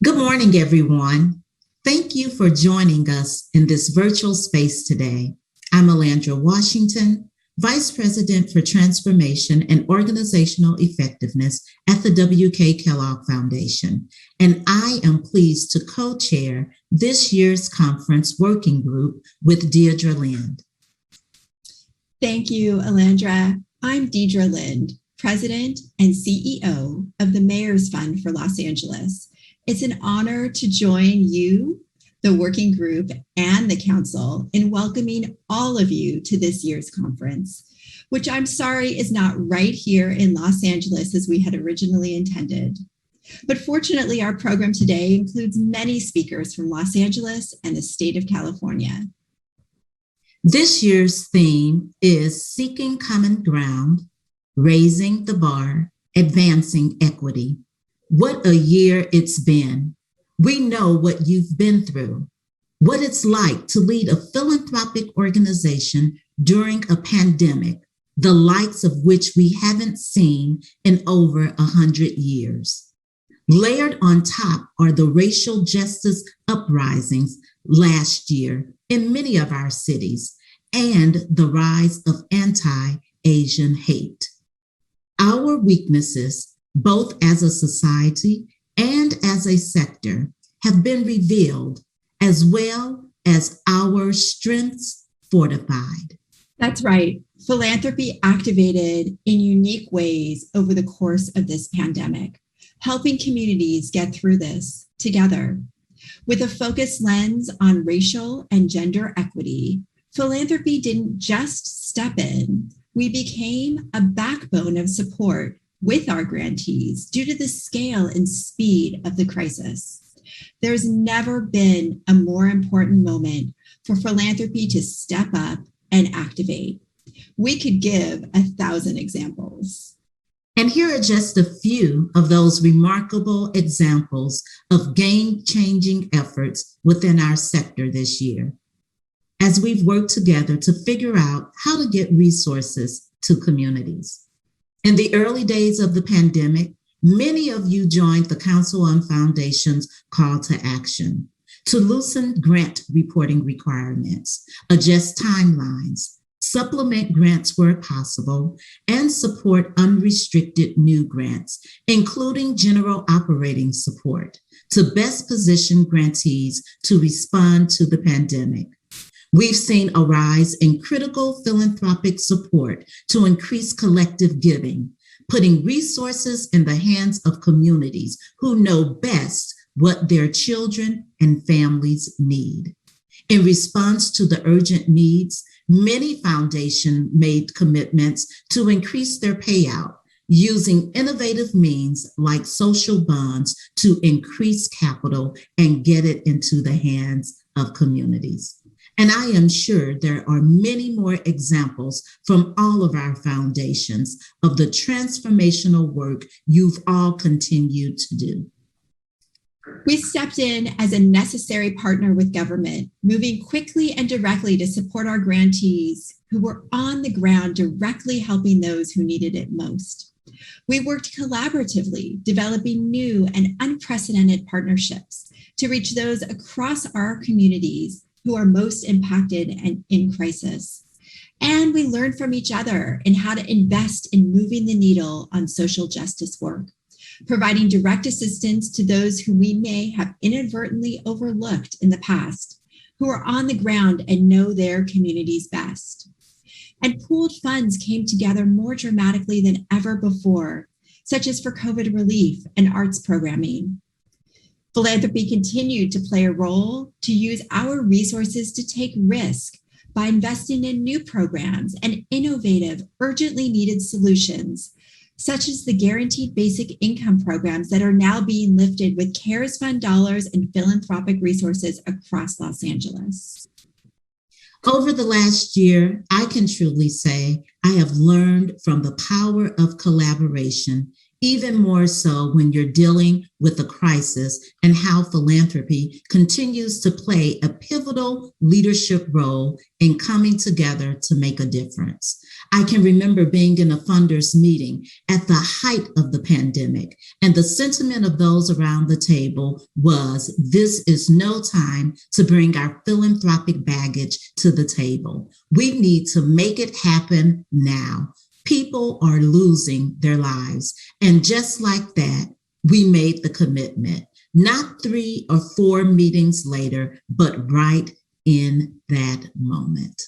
Good morning, everyone. Thank you for joining us in this virtual space today. I'm Alandra Washington, Vice President for Transformation and Organizational Effectiveness at the W.K. Kellogg Foundation, and I am pleased to co-chair this year's conference working group with Deirdre Lind. Thank you, Alandra. I'm Deirdre Lind, President and CEO of the Mayor's Fund for Los Angeles. It's an honor to join you, the working group, and the council in welcoming all of you to this year's conference, which I'm sorry is not right here in Los Angeles as we had originally intended. But fortunately, our program today includes many speakers from Los Angeles and the state of California. This year's theme is Seeking Common Ground, Raising the Bar, Advancing Equity. What a year it's been. We know what you've been through, what it's like to lead a philanthropic organization during a pandemic, the likes of which we haven't seen in over 100 years. Layered on top are the racial justice uprisings last year in many of our cities and the rise of anti-Asian hate. Our weaknesses, both as a society and as a sector, have been revealed, as well as our strengths fortified. That's right. Philanthropy activated in unique ways over the course of this pandemic, helping communities get through this together. With a focused lens on racial and gender equity, philanthropy didn't just step in. We became a backbone of support with our grantees due to the scale and speed of the crisis. There's never been a more important moment for philanthropy to step up and activate. We could give 1,000 examples. And here are just a few of those remarkable examples of game-changing efforts within our sector this year, as we've worked together to figure out how to get resources to communities. In the early days of the pandemic, many of you joined the Council on Foundation's call to action to loosen grant reporting requirements, adjust timelines, supplement grants where possible, and support unrestricted new grants, including general operating support, to best position grantees to respond to the pandemic. We've seen a rise in critical philanthropic support to increase collective giving, putting resources in the hands of communities who know best what their children and families need. In response to the urgent needs, many foundations made commitments to increase their payout, using innovative means like social bonds to increase capital and get it into the hands of communities. And I am sure there are many more examples from all of our foundations of the transformational work you've all continued to do. We stepped in as a necessary partner with government, moving quickly and directly to support our grantees who were on the ground directly helping those who needed it most. We worked collaboratively, developing new and unprecedented partnerships to reach those across our communities who are most impacted and in crisis. And we learned from each other in how to invest in moving the needle on social justice work, providing direct assistance to those who we may have inadvertently overlooked in the past, who are on the ground and know their communities best. And pooled funds came together more dramatically than ever before, such as for COVID relief and arts programming. Philanthropy continued to play a role to use our resources to take risk by investing in new programs and innovative, urgently needed solutions, such as the guaranteed basic income programs that are now being lifted with CARES Fund dollars and philanthropic resources across Los Angeles. Over the last year, I can truly say I have learned from the power of collaboration even more so when you're dealing with a crisis and how philanthropy continues to play a pivotal leadership role in coming together to make a difference. I can remember being in a funders meeting at the height of the pandemic, and the sentiment of those around the table was, this is no time to bring our philanthropic baggage to the table. We need to make it happen now. People are losing their lives. And just like that, we made the commitment, not 3 or 4 meetings later, but right in that moment.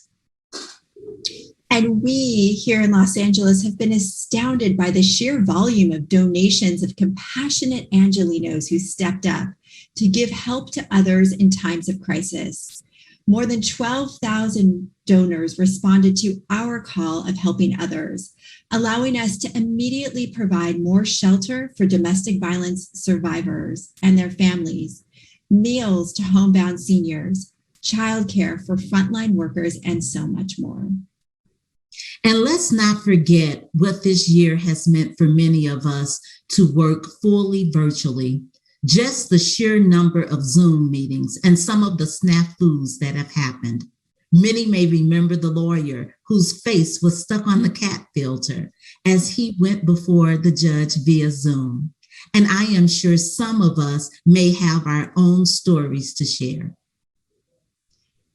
And we here in Los Angeles have been astounded by the sheer volume of donations of compassionate Angelinos who stepped up to give help to others in times of crisis. More than 12,000 donors responded to our call of helping others, allowing us to immediately provide more shelter for domestic violence survivors and their families, meals to homebound seniors, childcare for frontline workers, and so much more. And let's not forget what this year has meant for many of us to work fully virtually. Just the sheer number of Zoom meetings and some of the snafus that have happened. Many may remember the lawyer whose face was stuck on the cat filter as he went before the judge via Zoom. And I am sure some of us may have our own stories to share.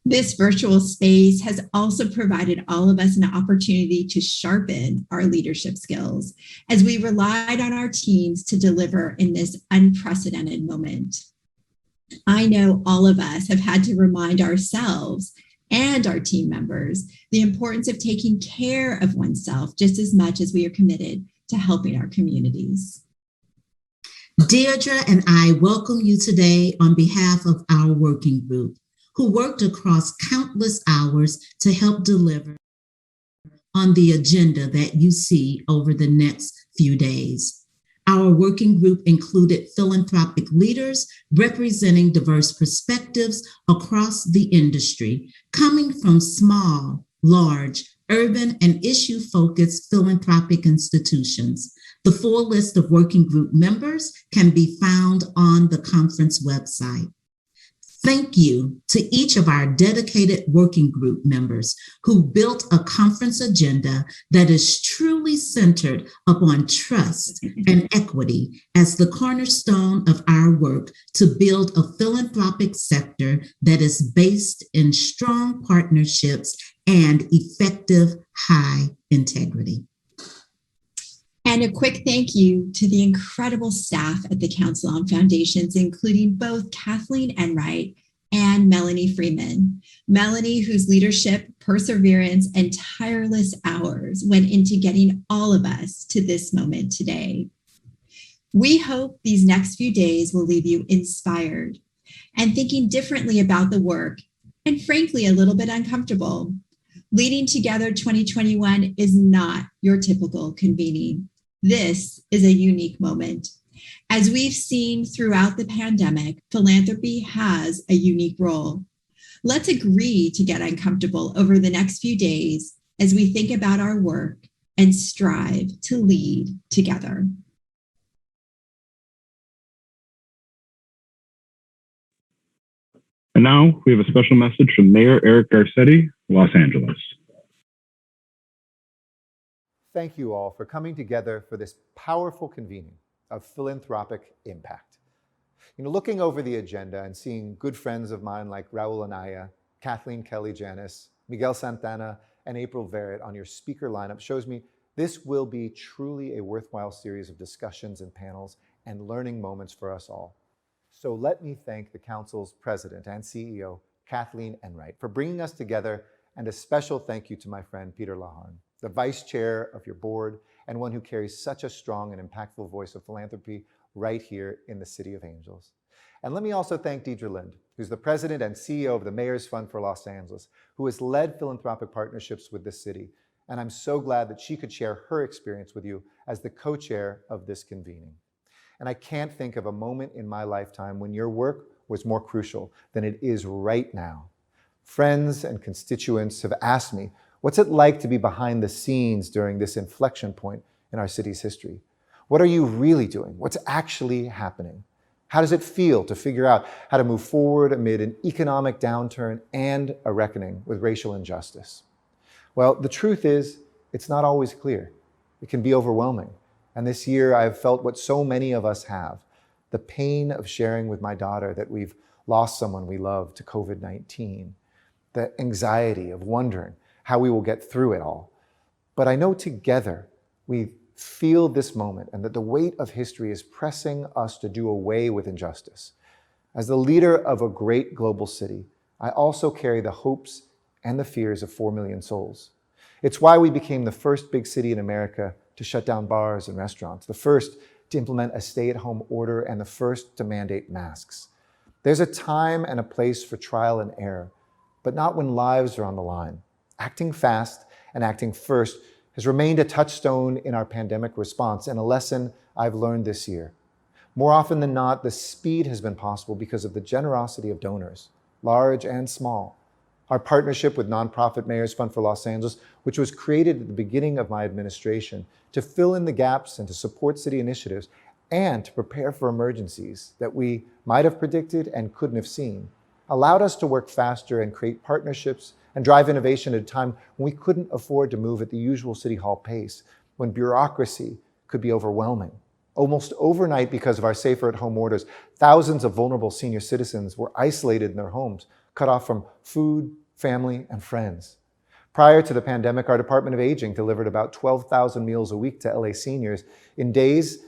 This virtual space has also provided all of us an opportunity to sharpen our leadership skills as we relied on our teams to deliver in this unprecedented moment. I know all of us have had to remind ourselves and our team members the importance of taking care of oneself just as much as we are committed to helping our communities. Deirdre and I welcome you today on behalf of our working group, who worked across countless hours to help deliver on the agenda that you see over the next few days. Our working group included philanthropic leaders representing diverse perspectives across the industry, coming from small, large, urban, and issue-focused philanthropic institutions. The full list of working group members can be found on the conference website. Thank you to each of our dedicated working group members who built a conference agenda that is truly centered upon trust and equity as the cornerstone of our work to build a philanthropic sector that is based in strong partnerships and effective high integrity. And a quick thank you to the incredible staff at the Council on Foundations, including both Kathleen Enright and Melanie Freeman. Melanie, whose leadership, perseverance, and tireless hours went into getting all of us to this moment today. We hope these next few days will leave you inspired and thinking differently about the work, and frankly, a little bit uncomfortable. Leading Together 2021 is not your typical convening. This is a unique moment. As we've seen throughout the pandemic, philanthropy has a unique role. Let's agree to get uncomfortable over the next few days as we think about our work and strive to lead together. And now we have a special message from Mayor Eric Garcetti, Los Angeles. Thank you all for coming together for this powerful convening of philanthropic impact. Looking over the agenda and seeing good friends of mine like Raul Anaya, Kathleen Kelly-Janis, Miguel Santana, and April Verrett on your speaker lineup shows me this will be truly a worthwhile series of discussions and panels and learning moments for us all. So let me thank the Council's President and CEO, Kathleen Enright, for bringing us together, and a special thank you to my friend Peter Laharn, the Vice Chair of your board and one who carries such a strong and impactful voice of philanthropy right here in the City of Angels. And let me also thank Deirdre Lind, who's the President and CEO of the Mayor's Fund for Los Angeles, who has led philanthropic partnerships with this city. And I'm so glad that she could share her experience with you as the co-chair of this convening. And I can't think of a moment in my lifetime when your work was more crucial than it is right now. Friends and constituents have asked me, what's it like to be behind the scenes during this inflection point in our city's history? What are you really doing? What's actually happening? How does it feel to figure out how to move forward amid an economic downturn and a reckoning with racial injustice? Well, the truth is, it's not always clear. It can be overwhelming. And this year, I've felt what so many of us have, the pain of sharing with my daughter that we've lost someone we love to COVID-19, the anxiety of wondering how we will get through it all. But I know together we feel this moment and that the weight of history is pressing us to do away with injustice. As the leader of a great global city, I also carry the hopes and the fears of 4 million souls. It's why we became the first big city in America to shut down bars and restaurants, the first to implement a stay-at-home order, and the first to mandate masks. There's a time and a place for trial and error, but not when lives are on the line. Acting fast and acting first has remained a touchstone in our pandemic response and a lesson I've learned this year. More often than not, the speed has been possible because of the generosity of donors, large and small. Our partnership with nonprofit Mayor's Fund for Los Angeles, which was created at the beginning of my administration to fill in the gaps and to support city initiatives and to prepare for emergencies that we might have predicted and couldn't have seen, allowed us to work faster and create partnerships and drive innovation at a time when we couldn't afford to move at the usual City Hall pace, when bureaucracy could be overwhelming. Almost overnight, because of our safer at home orders, thousands of vulnerable senior citizens were isolated in their homes, cut off from food, family, and friends. Prior to the pandemic, our Department of Aging delivered about 12,000 meals a week to LA seniors. In days,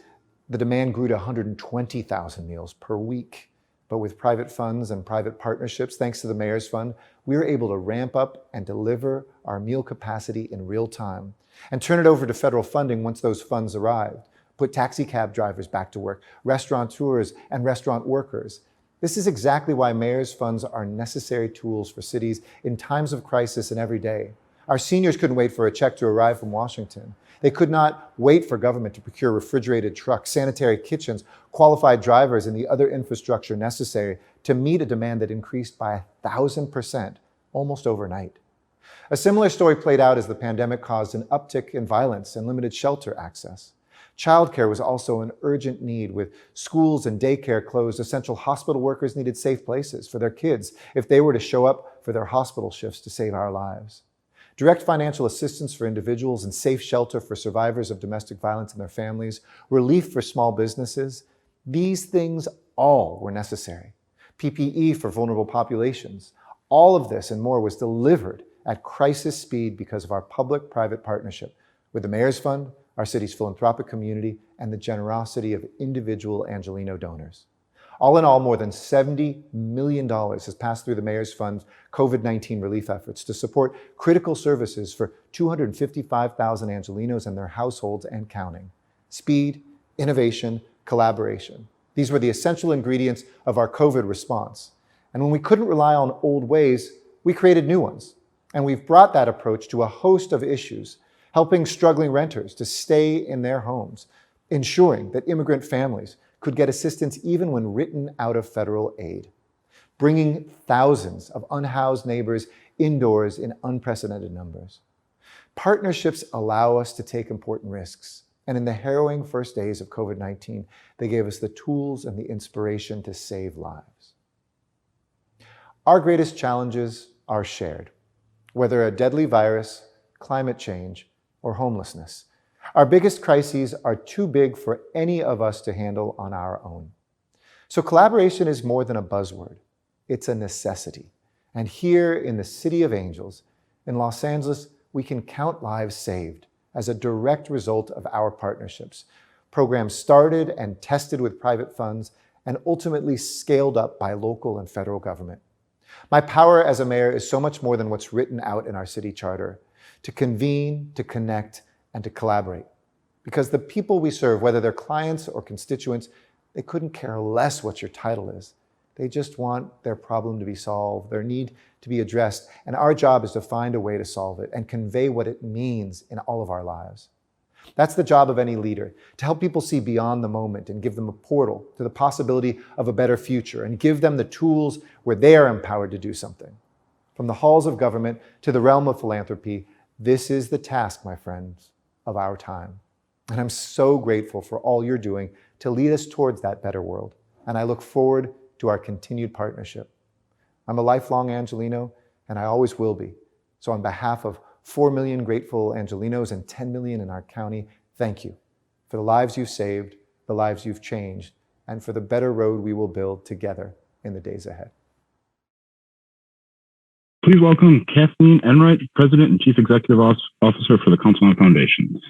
the demand grew to 120,000 meals per week. But with private funds and private partnerships, thanks to the Mayor's Fund, we were able to ramp up and deliver our meal capacity in real time and turn it over to federal funding once those funds arrived, put taxi cab drivers back to work, restaurateurs and restaurant workers. This is exactly why Mayor's Funds are necessary tools for cities in times of crisis and every day. Our seniors couldn't wait for a check to arrive from Washington. They could not wait for government to procure refrigerated trucks, sanitary kitchens, qualified drivers, and the other infrastructure necessary to meet a demand that increased by 1,000% almost overnight. A similar story played out as the pandemic caused an uptick in violence and limited shelter access. Childcare was also an urgent need. With schools and daycare closed, essential hospital workers needed safe places for their kids if they were to show up for their hospital shifts to save our lives. Direct financial assistance for individuals and safe shelter for survivors of domestic violence and their families, relief for small businesses, these things all were necessary. PPE for vulnerable populations. All of this and more was delivered at crisis speed because of our public-private partnership with the Mayor's Fund, our city's philanthropic community, and the generosity of individual Angelino donors. All in all, more than $70 million has passed through the Mayor's Fund's COVID-19 relief efforts to support critical services for 255,000 Angelinos and their households and counting. Speed, innovation, collaboration. These were the essential ingredients of our COVID response. And when we couldn't rely on old ways, we created new ones. And we've brought that approach to a host of issues, helping struggling renters to stay in their homes, ensuring that immigrant families could get assistance even when written out of federal aid, bringing thousands of unhoused neighbors indoors in unprecedented numbers. Partnerships allow us to take important risks, and in the harrowing first days of COVID-19, they gave us the tools and the inspiration to save lives. Our greatest challenges are shared, whether a deadly virus, climate change, or homelessness. Our biggest crises are too big for any of us to handle on our own. So collaboration is more than a buzzword. It's a necessity. And here in the City of Angels, in Los Angeles, we can count lives saved as a direct result of our partnerships. Programs started and tested with private funds and ultimately scaled up by local and federal government. My power as a mayor is so much more than what's written out in our city charter: to convene, to connect, and to collaborate. Because the people we serve, whether they're clients or constituents, they couldn't care less what your title is. They just want their problem to be solved, their need to be addressed, and our job is to find a way to solve it and convey what it means in all of our lives. That's the job of any leader, to help people see beyond the moment and give them a portal to the possibility of a better future and give them the tools where they are empowered to do something. From the halls of government to the realm of philanthropy, this is the task, my friends, of our time. And I'm so grateful for all you're doing to lead us towards that better world. And I look forward to our continued partnership. I'm a lifelong Angelino, and I always will be. So on behalf of 4 million grateful Angelinos and 10 million in our county, thank you for the lives you've saved, the lives you've changed, and for the better road we will build together in the days ahead. Please welcome Kathleen Enright, President and Chief Executive Officer for the Continental Foundations.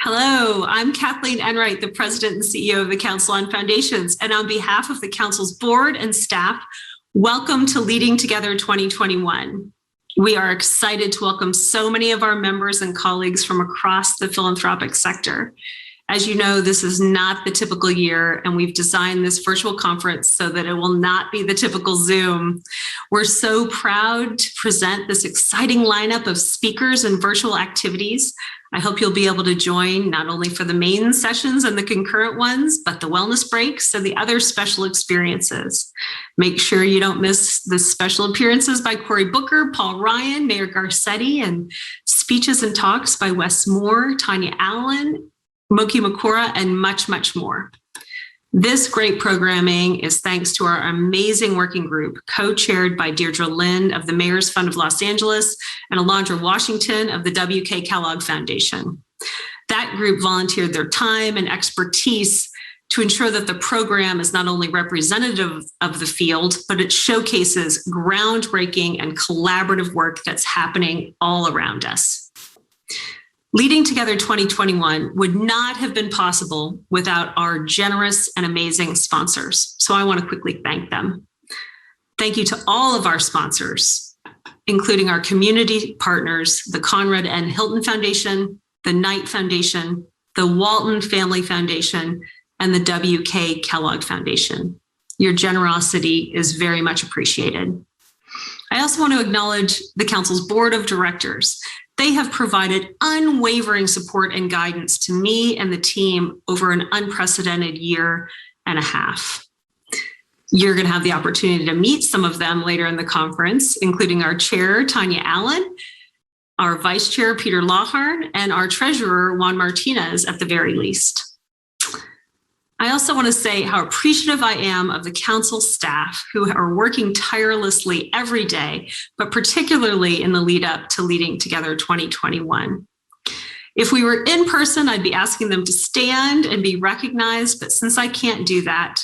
Hello, I'm Kathleen Enright, the President and CEO of the Council on Foundations. And on behalf of the Council's board and staff, welcome to Leading Together 2021. We are excited to welcome so many of our members and colleagues from across the philanthropic sector. As you know, this is not the typical year, and we've designed this virtual conference so that it will not be the typical Zoom. We're so proud to present this exciting lineup of speakers and virtual activities. I hope you'll be able to join not only for the main sessions and the concurrent ones, but the wellness breaks and the other special experiences. Make sure you don't miss the special appearances by Cory Booker, Paul Ryan, Mayor Garcetti, and speeches and talks by Wes Moore, Tanya Allen, Moki Makora, and much, much more. This great programming is thanks to our amazing working group, co-chaired by Deirdre Lind of the Mayor's Fund of Los Angeles and Alondra Washington of the W.K. Kellogg Foundation. That group volunteered their time and expertise to ensure that the program is not only representative of the field, but it showcases groundbreaking and collaborative work that's happening all around us. Leading Together 2021 would not have been possible without our generous and amazing sponsors. So I want to quickly thank them. Thank you to all of our sponsors, including our community partners, the Conrad N. Hilton Foundation, the Knight Foundation, the Walton Family Foundation, and the W.K. Kellogg Foundation. Your generosity is very much appreciated. I also want to acknowledge the Council's Board of Directors. They have provided unwavering support and guidance to me and the team over an unprecedented year and a half. You're going to have the opportunity to meet some of them later in the conference, including our chair, Tanya Allen, our vice chair, Peter Lawhorn, and our treasurer, Juan Martinez, at the very least. I also want to say how appreciative I am of the council staff who are working tirelessly every day, but particularly in the lead up to Leading Together 2021. If we were in person, I'd be asking them to stand and be recognized, but since I can't do that,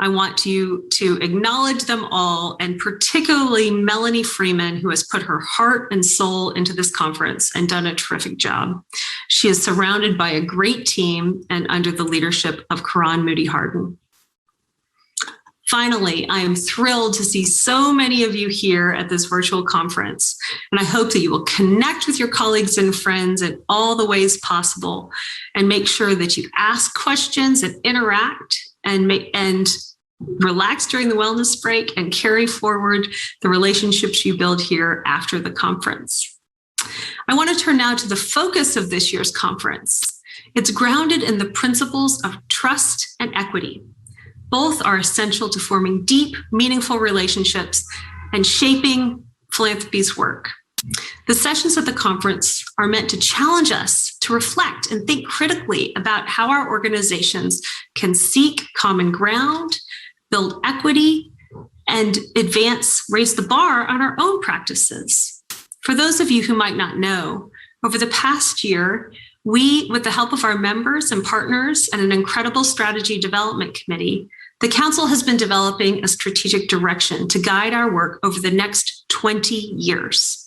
I want to acknowledge them all, and particularly Melanie Freeman, who has put her heart and soul into this conference and done a terrific job. She is surrounded by a great team and under the leadership of Karan Moody-Harden. Finally, I am thrilled to see so many of you here at this virtual conference, and I hope that you will connect with your colleagues and friends in all the ways possible, and make sure that you ask questions and interact and relax during the wellness break and carry forward the relationships you build here after the conference. I want to turn now to the focus of this year's conference. It's grounded in the principles of trust and equity. Both are essential to forming deep, meaningful relationships and shaping philanthropy's work. The sessions at the conference are meant to challenge us to reflect and think critically about how our organizations can seek common ground, build equity, and raise the bar on our own practices. For those of you who might not know, over the past year, we, with the help of our members and partners and an incredible strategy development committee, the Council has been developing a strategic direction to guide our work over the next 20 years.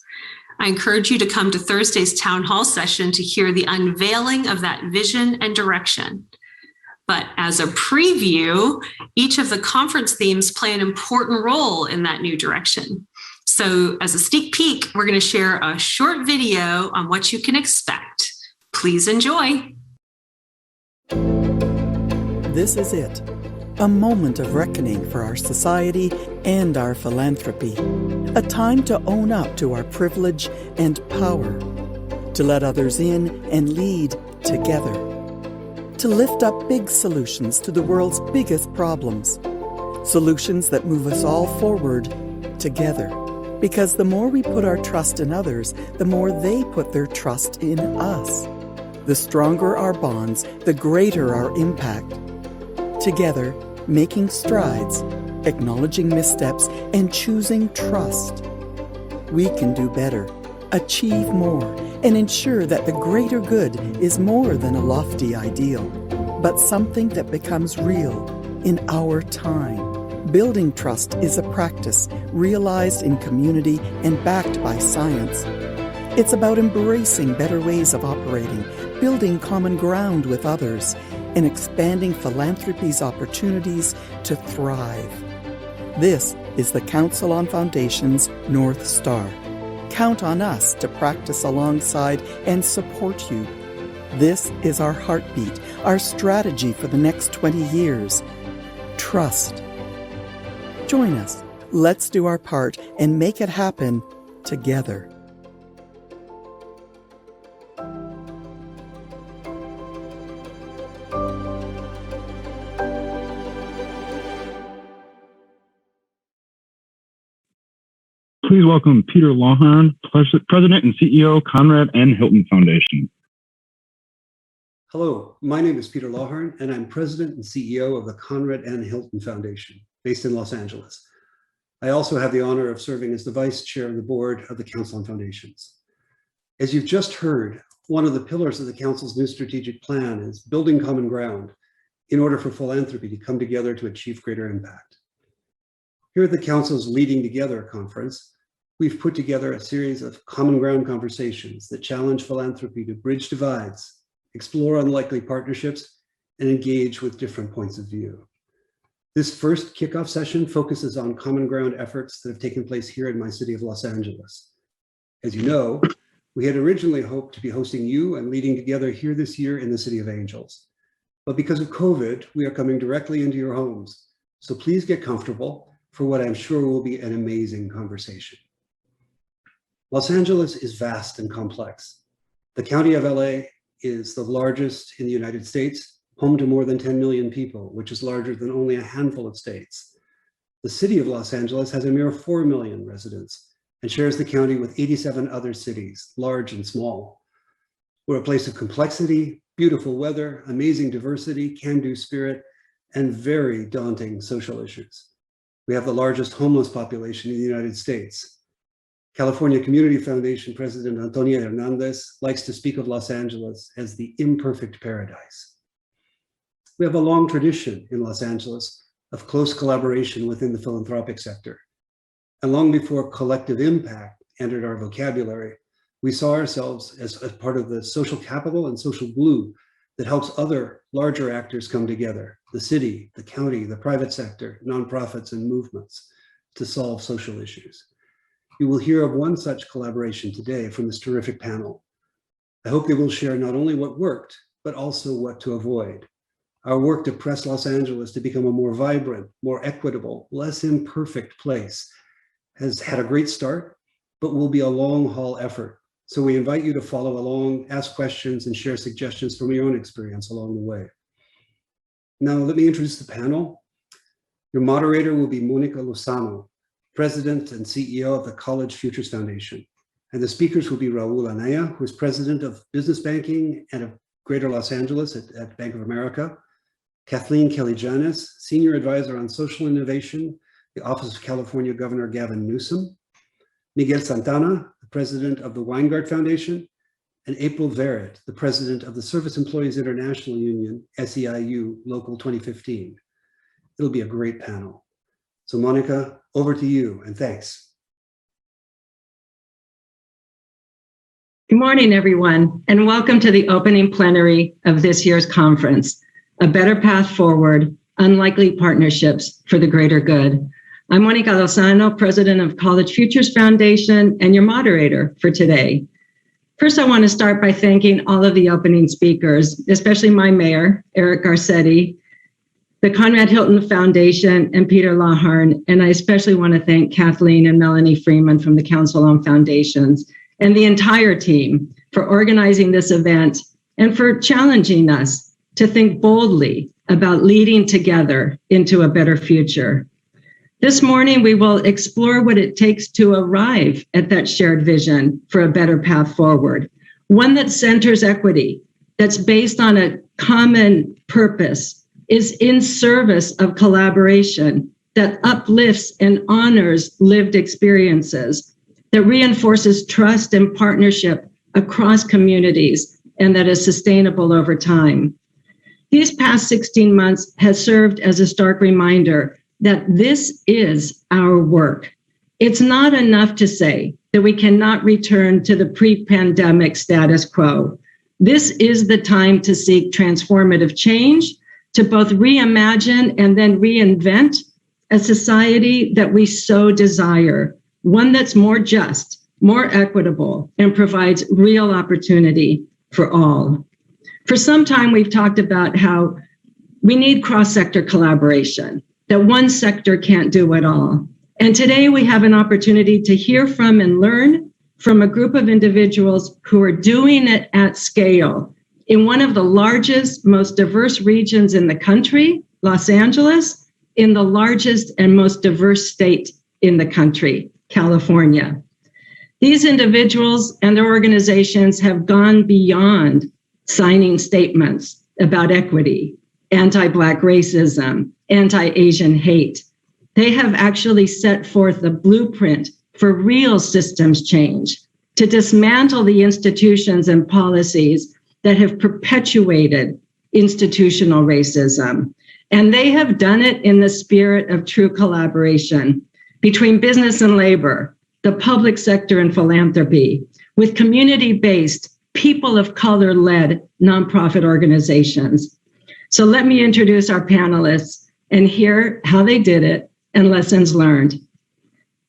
I encourage you to come to Thursday's town hall session to hear the unveiling of that vision and direction. But as a preview, each of the conference themes play an important role in that new direction. So as a sneak peek, we're going to share a short video on what you can expect. Please enjoy. This is it, a moment of reckoning for our society and our philanthropy, a time to own up to our privilege and power, to let others in and lead together, to lift up big solutions to the world's biggest problems, solutions that move us all forward together. Because the more we put our trust in others, the more they put their trust in us. The stronger our bonds, the greater our impact. Together, making strides, acknowledging missteps, and choosing trust. We can do better, achieve more, and ensure that the greater good is more than a lofty ideal, but something that becomes real in our time. Building trust is a practice realized in community and backed by science. It's about embracing better ways of operating, building common ground with others, and expanding philanthropy's opportunities to thrive. This is the Council on Foundations North Star. Count on us to practice alongside and support you. This is our heartbeat, our strategy for the next 20 years. Trust. Join us. Let's do our part and make it happen together. Please welcome Peter Lawhorn, President and CEO, Conrad N. Hilton Foundation. Hello, my name is Peter Lawhorn, and I'm President and CEO of the Conrad N. Hilton Foundation, based in Los Angeles. I also have the honor of serving as the Vice Chair of the Board of the Council on Foundations. As you've just heard, one of the pillars of the Council's new strategic plan is building common ground in order for philanthropy to come together to achieve greater impact. Here at the Council's Leading Together conference, we've put together a series of common ground conversations that challenge philanthropy to bridge divides, explore unlikely partnerships, and engage with different points of view. This first kickoff session focuses on common ground efforts that have taken place here in my city of Los Angeles. As you know, we had originally hoped to be hosting you and Leading Together here this year in the City of Angels. But because of COVID, we are coming directly into your homes. So please get comfortable for what I'm sure will be an amazing conversation. Los Angeles is vast and complex. The County of LA is the largest in the United States, home to more than 10 million people, which is larger than only a handful of states. The City of Los Angeles has a mere 4 million residents and shares the county with 87 other cities, large and small. We're a place of complexity, beautiful weather, amazing diversity, can-do spirit, and very daunting social issues. We have the largest homeless population in the United States. California Community Foundation President Antonia Hernandez likes to speak of Los Angeles as the imperfect paradise. We have a long tradition in Los Angeles of close collaboration within the philanthropic sector. And long before collective impact entered our vocabulary, we saw ourselves as part of the social capital and social glue that helps other larger actors come together, the city, the county, the private sector, nonprofits, and movements to solve social issues. You will hear of one such collaboration today from this terrific panel. I hope they will share not only what worked, but also what to avoid. Our work to press Los Angeles to become a more vibrant, more equitable, less imperfect place has had a great start, but will be a long haul effort. So we invite you to follow along, ask questions, and share suggestions from your own experience along the way. Now, let me introduce the panel. Your moderator will be Monica Lozano, President and CEO of the College Futures Foundation. And the speakers will be Raul Anaya, who is President of Business Banking and of Greater Los Angeles at Bank of America. Kathleen Kelly-Janis, Senior Advisor on Social Innovation, the Office of California Governor Gavin Newsom. Miguel Santana, the President of the Weingart Foundation. And April Verrett, the President of the Service Employees International Union, SEIU, Local 2015. It'll be a great panel. So Monica, over to you, and thanks. Good morning, everyone, and welcome to the opening plenary of this year's conference, A Better Path Forward, Unlikely Partnerships for the Greater Good. I'm Monica Lozano, President of College Futures Foundation, and your moderator for today. First, I want to start by thanking all of the opening speakers, especially my mayor, Eric Garcetti, the Conrad Hilton Foundation, and Peter Lawhorn, and I especially want to thank Kathleen and Melanie Freeman from the Council on Foundations and the entire team for organizing this event and for challenging us to think boldly about leading together into a better future. This morning, we will explore what it takes to arrive at that shared vision for a better path forward, one that centers equity, that's based on a common purpose is in service of collaboration that uplifts and honors lived experiences, that reinforces trust and partnership across communities, and that is sustainable over time. These past 16 months has served as a stark reminder that this is our work. It's not enough to say that we cannot return to the pre-pandemic status quo. This is the time to seek transformative change, to both reimagine and then reinvent a society that we so desire, one that's more just, more equitable, and provides real opportunity for all. For some time, we've talked about how we need cross-sector collaboration, that one sector can't do it all. And today we have an opportunity to hear from and learn from a group of individuals who are doing it at scale in one of the largest, most diverse regions in the country, Los Angeles, in the largest and most diverse state in the country, California. These individuals and their organizations have gone beyond signing statements about equity, anti-Black racism, anti-Asian hate. They have actually set forth a blueprint for real systems change, to dismantle the institutions and policies that have perpetuated institutional racism. And they have done it in the spirit of true collaboration between business and labor, the public sector and philanthropy, with community-based, people of color-led nonprofit organizations. So let me introduce our panelists and hear how they did it and lessons learned.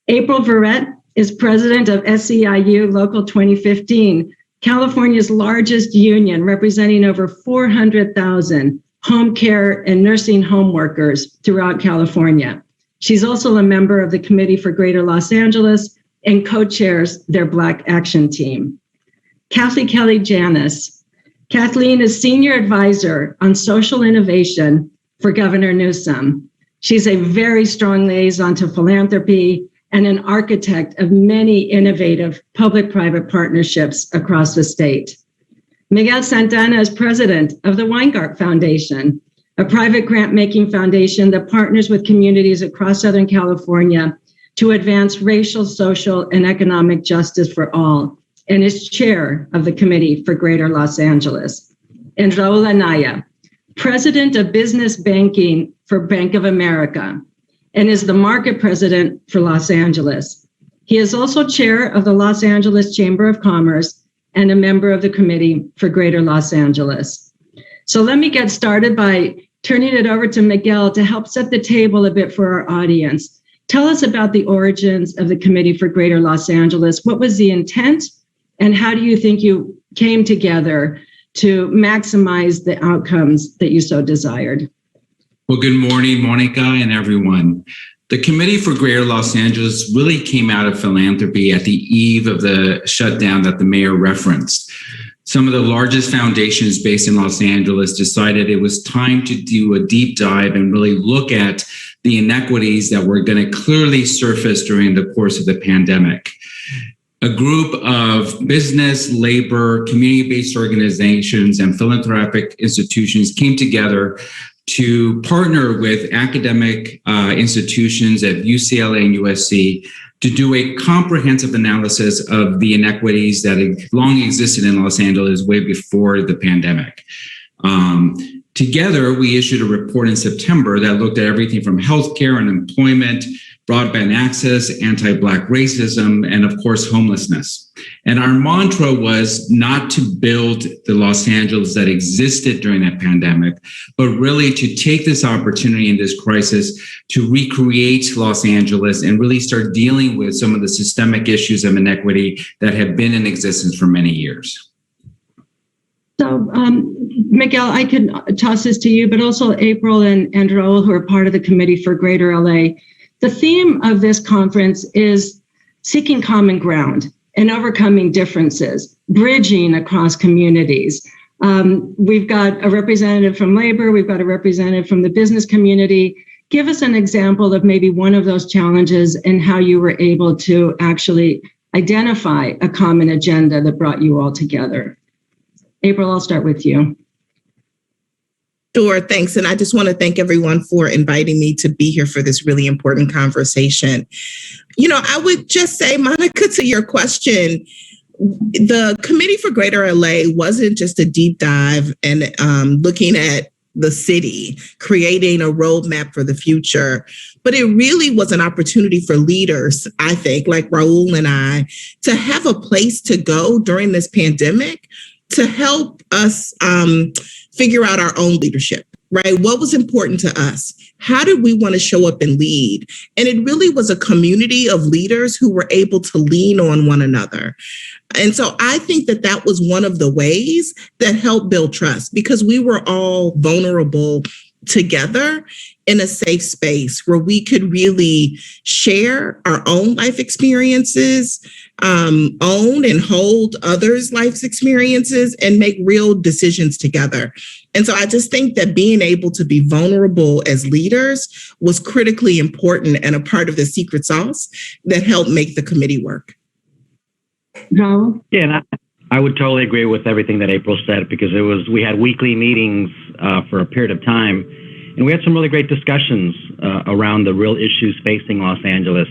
April Verrett is president of SEIU Local 2015, California's largest union, representing over 400,000 home care and nursing home workers throughout California. She's also a member of the Committee for Greater Los Angeles and co-chairs their Black Action Team. Kathleen Kelly Janis. Kathleen is Senior Advisor on Social Innovation for Governor Newsom. She's a very strong liaison to philanthropy and an architect of many innovative public-private partnerships across the state. Miguel Santana is president of the Weingart Foundation, a private grant-making foundation that partners with communities across Southern California to advance racial, social, and economic justice for all, and is chair of the Committee for Greater Los Angeles. And Raul Anaya, president of business banking for Bank of America, and is the market president for Los Angeles. He is also chair of the Los Angeles Chamber of Commerce and a member of the Committee for Greater Los Angeles. So let me get started by turning it over to Miguel to help set the table a bit for our audience. Tell us about the origins of the Committee for Greater Los Angeles. What was the intent, and how do you think you came together to maximize the outcomes that you so desired? Well, good morning, Monica and everyone. The Committee for Greater Los Angeles really came out of philanthropy at the eve of the shutdown that the mayor referenced. Some of the largest foundations based in Los Angeles decided it was time to do a deep dive and really look at the inequities that were going to clearly surface during the course of the pandemic. A group of business, labor, community-based organizations, and philanthropic institutions came together to partner with academic institutions at UCLA and USC to do a comprehensive analysis of the inequities that long existed in Los Angeles way before the pandemic. Together, we issued a report in September that looked at everything from healthcare and employment, broadband access, anti-Black racism, and of course, homelessness. And our mantra was not to build the Los Angeles that existed during that pandemic, but really to take this opportunity in this crisis to recreate Los Angeles and really start dealing with some of the systemic issues of inequity that have been in existence for many years. So, Miguel, I could toss this to you, but also April and Raul, who are part of the Committee for Greater LA. The theme of this conference is seeking common ground and overcoming differences, bridging across communities. We've got a representative from labor, we've got a representative from the business community. Give us an example of maybe one of those challenges and how you were able to actually identify a common agenda that brought you all together. April, I'll start with you. Sure, thanks. And I just want to thank everyone for inviting me to be here for this really important conversation. You know, I would just say, Monica, to your question, the Committee for Greater LA wasn't just a deep dive and looking at the city, creating a roadmap for the future, but it really was an opportunity for leaders, I think, like Raul and I, to have a place to go during this pandemic to help us figure out our own leadership, right? What was important to us? How did we want to show up and lead? And it really was a community of leaders who were able to lean on one another. And so I think that that was one of the ways that helped build trust, because we were all vulnerable together in a safe space where we could really share our own life experiences, own and hold others' life experiences, and make real decisions together. And so I just think that being able to be vulnerable as leaders was critically important and a part of the secret sauce that helped make the committee work. Raul? Yeah, and I would totally agree with everything that April said, because we had weekly meetings for a period of time, and we had some really great discussions around the real issues facing Los Angeles.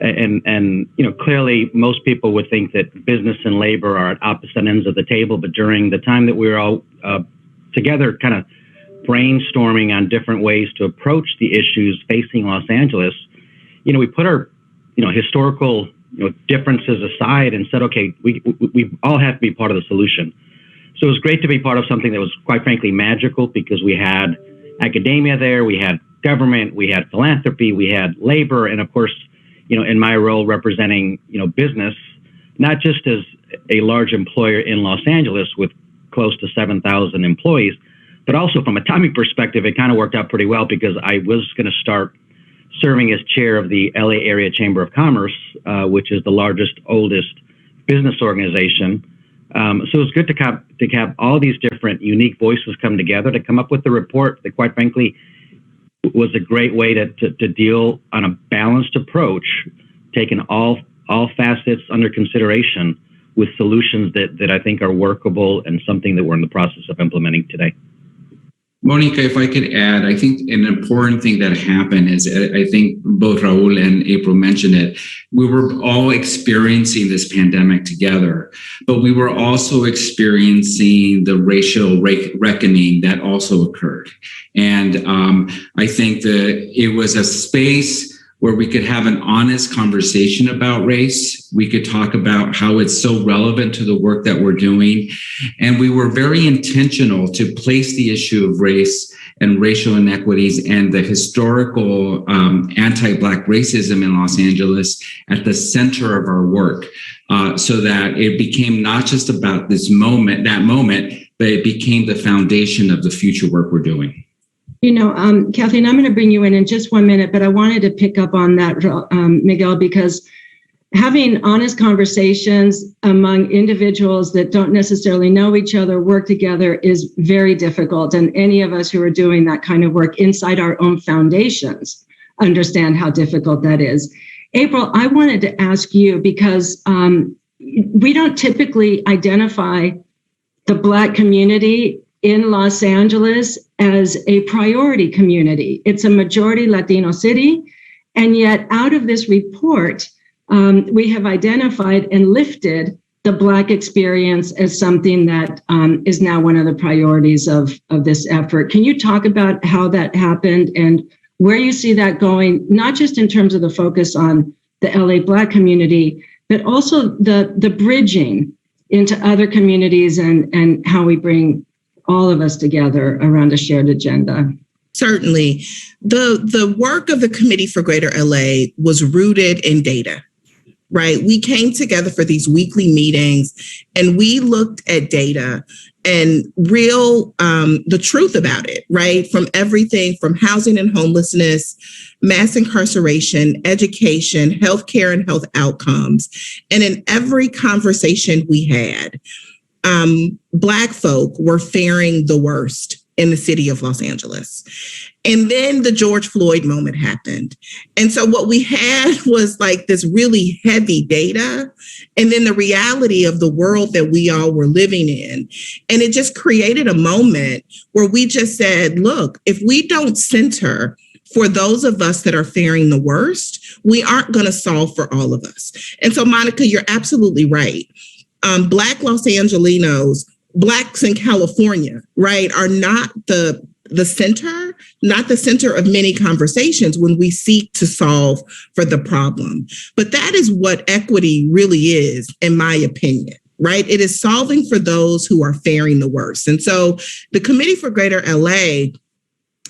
And you know, clearly most people would think that business and labor are at opposite ends of the table, but during the time that we were all together kind of brainstorming on different ways to approach the issues facing Los Angeles, you know, we put our, you know, historical, you know, differences aside and said, okay, we all have to be part of the solution. So it was great to be part of something that was, quite frankly, magical, because we had academia there, we had government, we had philanthropy, we had labor, and of course, you know, in my role representing, you know, business, not just as a large employer in Los Angeles with close to 7,000 employees, but also from a timing perspective, it kind of worked out pretty well, because I was going to start serving as chair of the LA Area Chamber of Commerce, which is the largest, oldest business organization. So it was good to have all these different unique voices come together to come up with the report that, quite frankly, was a great way to deal on a balanced approach, taking all facets under consideration, with solutions that I think are workable and something that we're in the process of implementing today. Monica, if I could add, I think an important thing that happened is, I think both Raul and April mentioned it, we were all experiencing this pandemic together, but we were also experiencing the racial reckoning that also occurred. And I think that it was a space where we could have an honest conversation about race. We could talk about how it's so relevant to the work that we're doing. And we were very intentional to place the issue of race and racial inequities and the historical anti-Black racism in Los Angeles at the center of our work, so that it became not just about that moment, but it became the foundation of the future work we're doing. You know, Kathleen, I'm going to bring you in just 1 minute, but I wanted to pick up on that, Miguel, because having honest conversations among individuals that don't necessarily know each other, work together, is very difficult. And any of us who are doing that kind of work inside our own foundations understand how difficult that is. April, I wanted to ask you, because we don't typically identify the Black community in Los Angeles as a priority community. It's a majority Latino city. And yet out of this report, we have identified and lifted the Black experience as something that is now one of the priorities of this effort. Can you talk about how that happened and where you see that going, not just in terms of the focus on the LA Black community, but also the bridging into other communities and how we bring all of us together around a shared agenda? Certainly. The work of the Committee for Greater LA was rooted in data, right? We came together for these weekly meetings and we looked at data and the truth about it, right? From everything from housing and homelessness, mass incarceration, education, healthcare and health outcomes. And in every conversation we had, Black folk were faring the worst in the city of Los Angeles. And then the George Floyd moment happened. And so what we had was like this really heavy data, and then the reality of the world that we all were living in. And it just created a moment where we just said, look, if we don't center for those of us that are faring the worst, we aren't going to solve for all of us. And so, Monica, you're absolutely right. Black Los Angelenos, Blacks in California, right, are not the center of many conversations when we seek to solve for the problem. But that is what equity really is, in my opinion, right? It is solving for those who are faring the worst. And so the Committee for Greater LA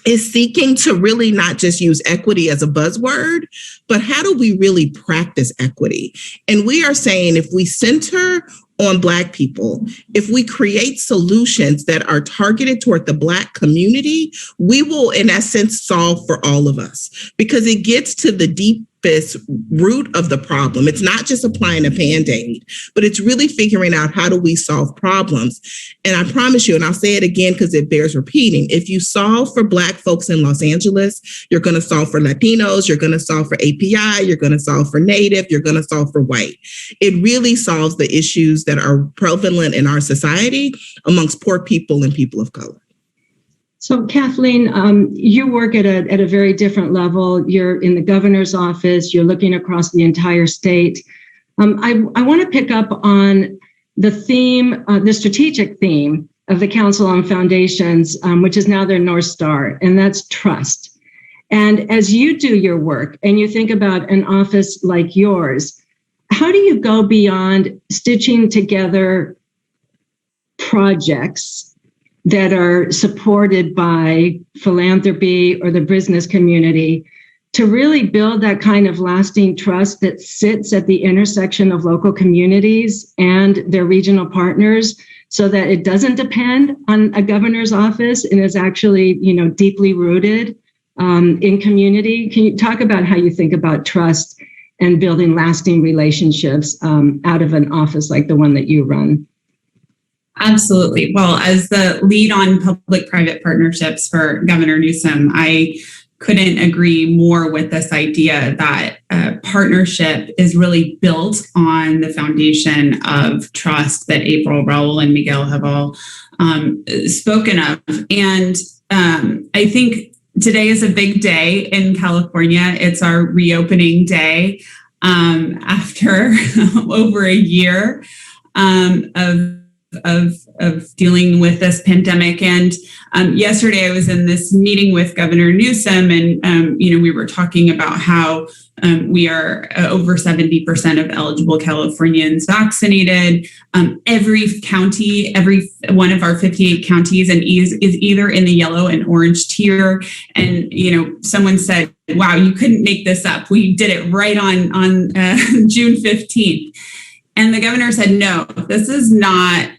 is seeking to really not just use equity as a buzzword, but how do we really practice equity? And we are saying if we center on Black people, if we create solutions that are targeted toward the Black community, we will, in essence, solve for all of us, because it gets to the deepest root of the problem. It's not just applying a Band-Aid, but it's really figuring out how do we solve problems. And I promise you, and I'll say it again because it bears repeating, if you solve for Black folks in Los Angeles, you're going to solve for Latinos, you're going to solve for API, you're going to solve for Native, you're going to solve for white. It really solves the issues that are prevalent in our society amongst poor people and people of color. So Kathleen, you work at a very different level. You're in the governor's office. You're looking across the entire state. I want to pick up on the theme, the strategic theme of the Council on Foundations, which is now their North Star, and that's trust. And as you do your work and you think about an office like yours, how do you go beyond stitching together projects that are supported by philanthropy or the business community to really build that kind of lasting trust that sits at the intersection of local communities and their regional partners, so that it doesn't depend on a governor's office and is actually, deeply rooted in community? Can you talk about how you think about trust and building lasting relationships out of an office like the one that you run? Absolutely. Well, as the lead on public-private partnerships for Governor Newsom, I couldn't agree more with this idea that partnership is really built on the foundation of trust that April, Raul, and Miguel have all spoken of. And I think today is a big day in California. It's our reopening day after over a year of dealing with this pandemic. And yesterday I was in this meeting with Governor Newsom, and we were talking about how we are over 70% of eligible Californians vaccinated. Every county, every one of our 58 counties, and is either in the yellow and orange tier. And someone said, "Wow, you couldn't make this up. We did it right on June 15th." And the governor said, "No, this is not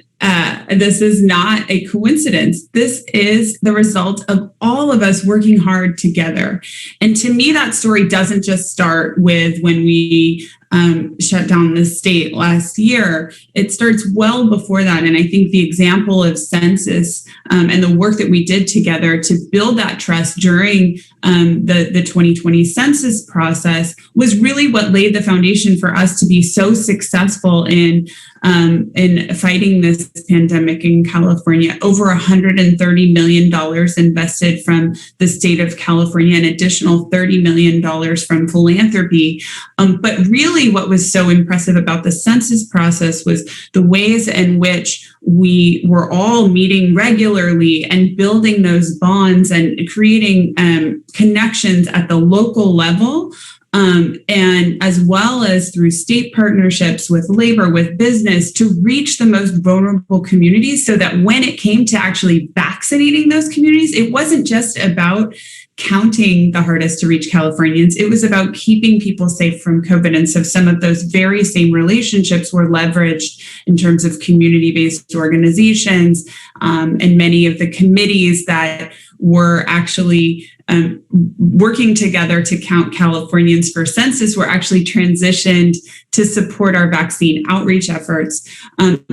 a coincidence. This is the result of all of us working hard together." And to me, that story doesn't just start with when we shut down the state last year. It starts well before that. And I think the example of census and the work that we did together to build that trust during the 2020 census process was really what laid the foundation for us to be so successful in fighting this pandemic in California. Over $130 million invested from the state of California, an additional $30 million from philanthropy. But really what was so impressive about the census process was the ways in which we were all meeting regularly and building those bonds and creating connections at the local level. And as well as through state partnerships with labor, with business, to reach the most vulnerable communities, so that when it came to actually vaccinating those communities, it wasn't just about counting the hardest to reach Californians. It was about keeping people safe from COVID. And so some of those very same relationships were leveraged in terms of community-based organizations and many of the committees that were actually working together to count Californians for census were actually transitioned to support our vaccine outreach efforts.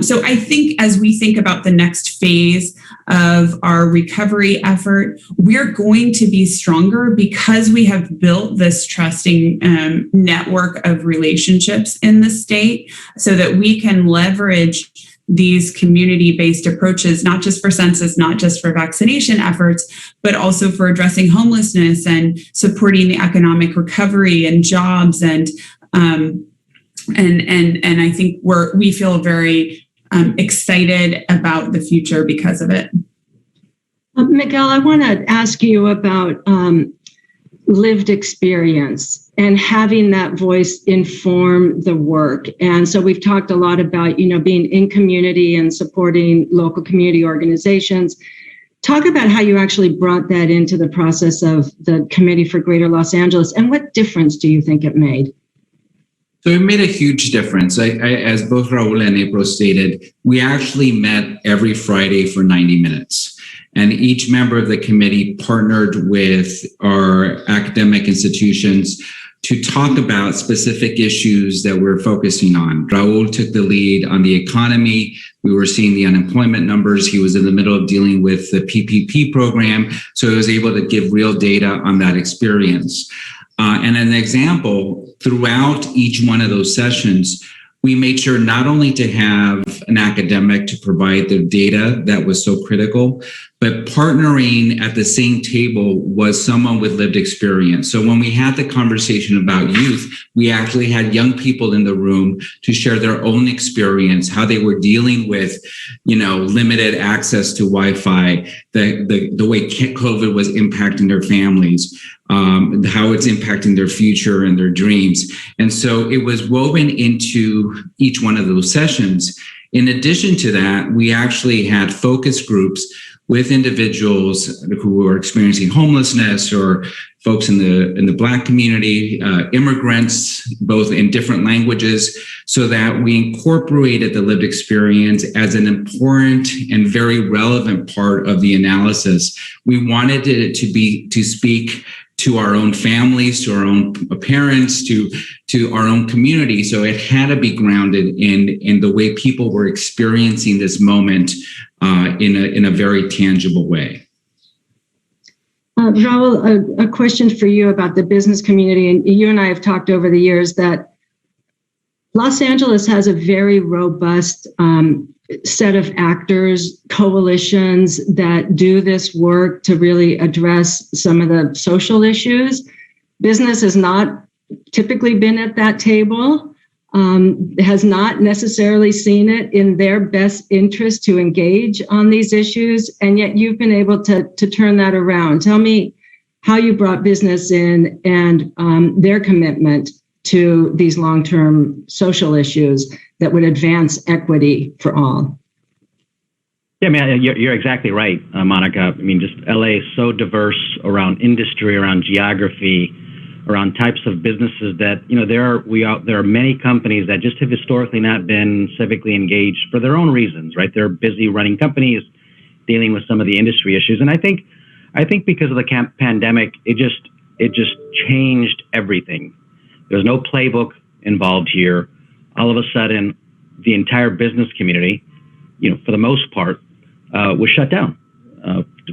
So I think as we think about the next phase of our recovery effort, we're going to be stronger because we have built this trusting network of relationships in the state so that we can leverage these community-based approaches, not just for census, not just for vaccination efforts, but also for addressing homelessness and supporting the economic recovery and jobs. And I think we feel very excited about the future because of it. Miguel, I want to ask you about lived experience and having that voice inform the work. And so we've talked a lot about, being in community and supporting local community organizations. Talk about how you actually brought that into the process of the Committee for Greater Los Angeles, and what difference do you think it made? So it made a huge difference. As both Raul and April stated, we actually met every Friday for 90 minutes. And each member of the committee partnered with our academic institutions to talk about specific issues that we're focusing on. Raul took the lead on the economy. We were seeing the unemployment numbers. He was in the middle of dealing with the PPP program, so he was able to give real data on that experience. And an example, throughout each one of those sessions, we made sure not only to have an academic to provide the data that was so critical, but partnering at the same table was someone with lived experience. So when we had the conversation about youth, we actually had young people in the room to share their own experience, how they were dealing with, limited access to Wi-Fi, the way COVID was impacting their families, how it's impacting their future and their dreams. And so it was woven into each one of those sessions. In addition to that, we actually had focus groups with individuals who were experiencing homelessness, or folks in the Black community, immigrants, both in different languages, so that we incorporated the lived experience as an important and very relevant part of the analysis. We wanted it to speak to our own families, to our own parents, to our own community. So it had to be grounded in the way people were experiencing this moment in a very tangible way. Raul, a question for you about the business community. And you and I have talked over the years that Los Angeles has a very robust set of actors, coalitions that do this work to really address some of the social issues. Business has not typically been at that table, has not necessarily seen it in their best interest to engage on these issues, and yet you've been able to turn that around. Tell me how you brought business in and their commitment to these long-term social issues that would advance equity for all. Yeah, you're exactly right, Monica. Just LA is so diverse around industry, around geography, around types of businesses that, there are many companies that just have historically not been civically engaged for their own reasons, right? They're busy running companies, dealing with some of the industry issues. And I think because of the pandemic, it just changed everything. There's no playbook involved here. All of a sudden, the entire business community, for the most part, was shut down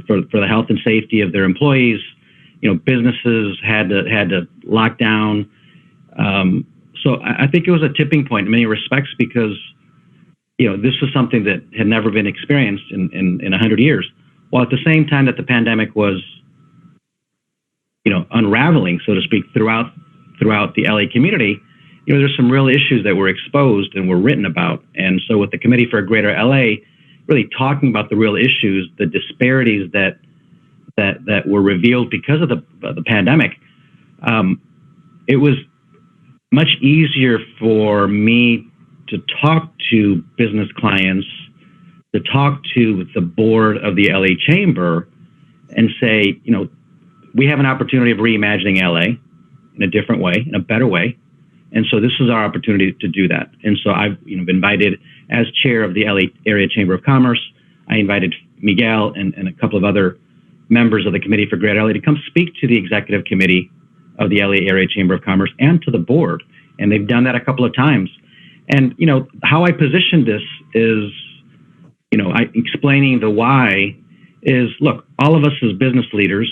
for the health and safety of their employees. Businesses had to lock down. So I think it was a tipping point in many respects because, this was something that had never been experienced in 100 years. While at the same time that the pandemic was, unraveling, so to speak, throughout the LA community, there's some real issues that were exposed and were written about. And so with the Committee for Greater LA, really talking about the real issues, the disparities that were revealed because of the pandemic, it was much easier for me to talk to business clients, to talk to the board of the LA Chamber and say, we have an opportunity of reimagining LA in a different way, in a better way. And so this is our opportunity to do that. And so I've been invited as chair of the LA Area Chamber of Commerce. I invited Miguel and a couple of other members of the Committee for Greater LA to come speak to the executive committee of the LA Area Chamber of Commerce and to the board. And they've done that a couple of times. And, how I position this is, explaining the why is, look, all of us as business leaders,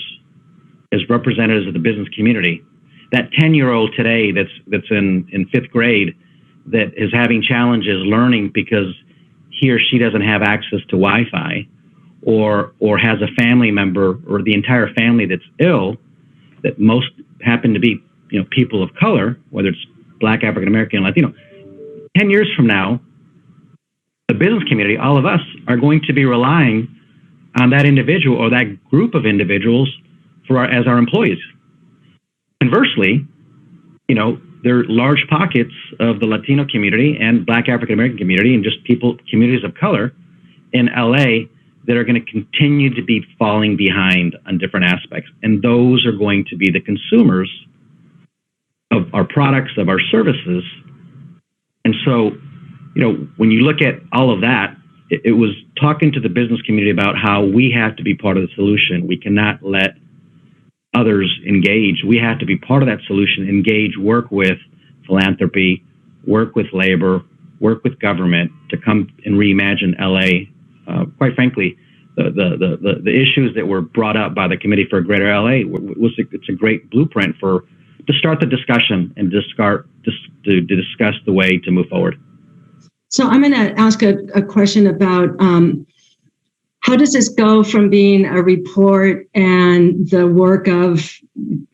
as representatives of the business community, that 10-year-old today that's in fifth grade that is having challenges learning because he or she doesn't have access to Wi-Fi, or has a family member or the entire family that's ill, that most happen to be people of color, whether it's Black, African American, Latino. 10 years from now, the business community, all of us, are going to be relying on that individual or that group of individuals as our employees. Conversely, there are large pockets of the Latino community and Black African American community and just communities of color in LA that are going to continue to be falling behind on different aspects. And those are going to be the consumers of our products, of our services. And so, when you look at all of that, it was talking to the business community about how we have to be part of the solution. We cannot let others engage. We have to be part of that solution, engage, work with philanthropy, work with labor, work with government to come and reimagine LA. Quite frankly, the issues that were brought up by the Committee for Greater LA it's a great blueprint to start the discussion and to discuss the way to move forward. So I'm going to ask a question about how does this go from being a report and the work of,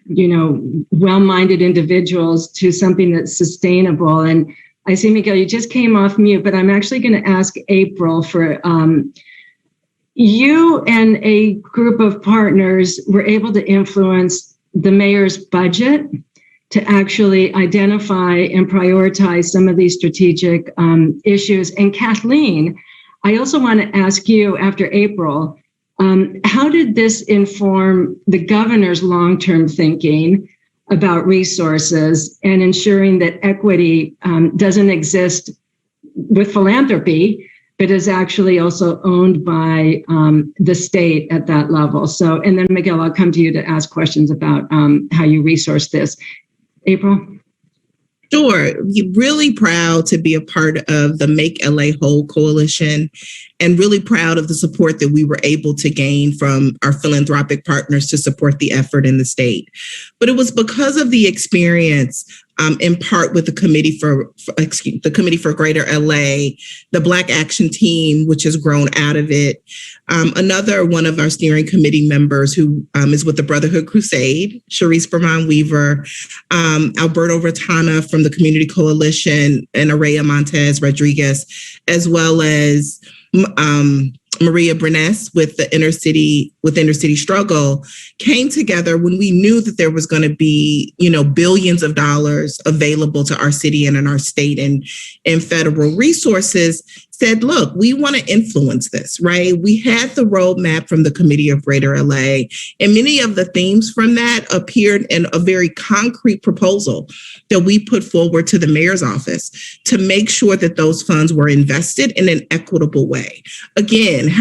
well-minded individuals to something that's sustainable? And I see, Miguel, you just came off mute, but I'm actually going to ask April for you and a group of partners were able to influence the mayor's budget to actually identify and prioritize some of these strategic issues. And Kathleen, I also want to ask you, after April, how did this inform the governor's long-term thinking about resources and ensuring that equity doesn't exist with philanthropy, but is actually also owned by the state at that level? So, and then Miguel, I'll come to you to ask questions about how you resource this. April? Sure. Really proud to be a part of the Make LA Whole coalition, and really proud of the support that we were able to gain from our philanthropic partners to support the effort in the state. But it was because of the experience, in part with the Committee for Greater LA, the Black Action Team, which has grown out of it. Another one of our steering committee members who is with the Brotherhood Crusade, Sharice Berman Weaver, Alberto Ratana from the Community Coalition, and Araya Montez Rodriguez, as well as Maria Brenes with the Inner City Struggle, came together when we knew that there was going to be, billions of dollars available to our city and in our state and federal resources. Said, look, we want to influence this, right? We had the roadmap from the Committee of Greater LA, and many of the themes from that appeared in a very concrete proposal that we put forward to the mayor's office to make sure that those funds were invested in an equitable way. Again,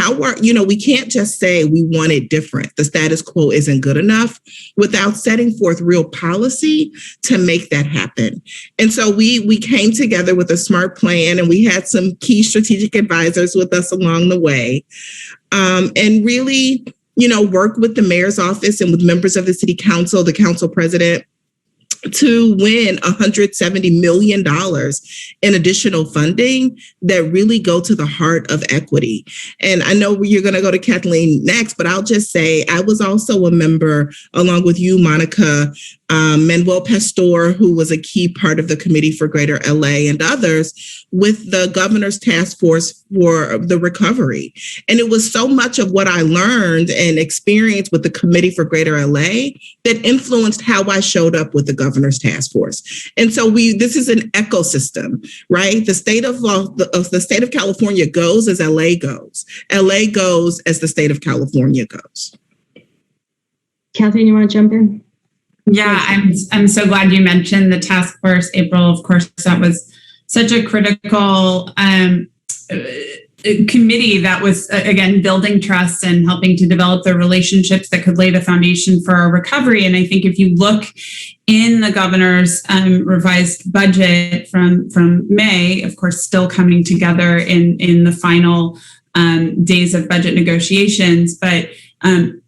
we can't just say we want it different. The status quo isn't good enough without setting forth real policy to make that happen. And so we came together with a smart plan, and we had some key strategic advisors with us along the way, and really, work with the mayor's office and with members of the city council, the council president, to win $170 million in additional funding that really go to the heart of equity. And I know you're going to go to Kathleen next, but I'll just say I was also a member, along with you, Monica, Manuel Pastor, who was a key part of the Committee for Greater LA, and others, with the governor's task force for the recovery. And it was so much of what I learned and experienced with the Committee for Greater LA that influenced how I showed up with the governor's task force. And so this is an ecosystem, right? The state of California goes as LA goes. LA goes as the state of California goes. Kathleen, you want to jump in? Yeah, I'm so glad you mentioned the task force, April. Of course, that was such a critical committee that was, again, building trust and helping to develop the relationships that could lay the foundation for our recovery. And I think if you look in the governor's revised budget from May, of course, still coming together in the final days of budget negotiations, but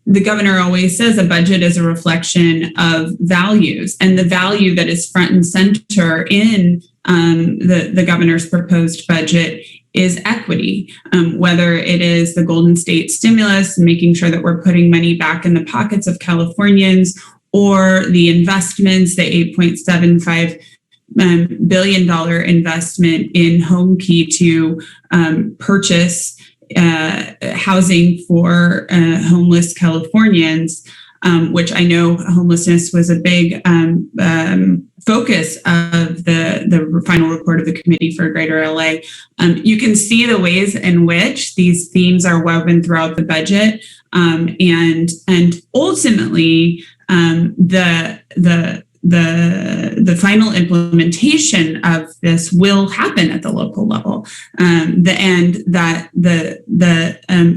the governor always says a budget is a reflection of values, and the value that is front and center in the governor's proposed budget is equity, whether it is the Golden State stimulus, making sure that we're putting money back in the pockets of Californians, or the investments, the $8.75 billion investment in HomeKey to purchase housing for homeless Californians, which I know homelessness was a big focus of the final report of the Committee for Greater LA. You can see the ways in which these themes are woven throughout the budget, and ultimately the final implementation of this will happen at the local level. The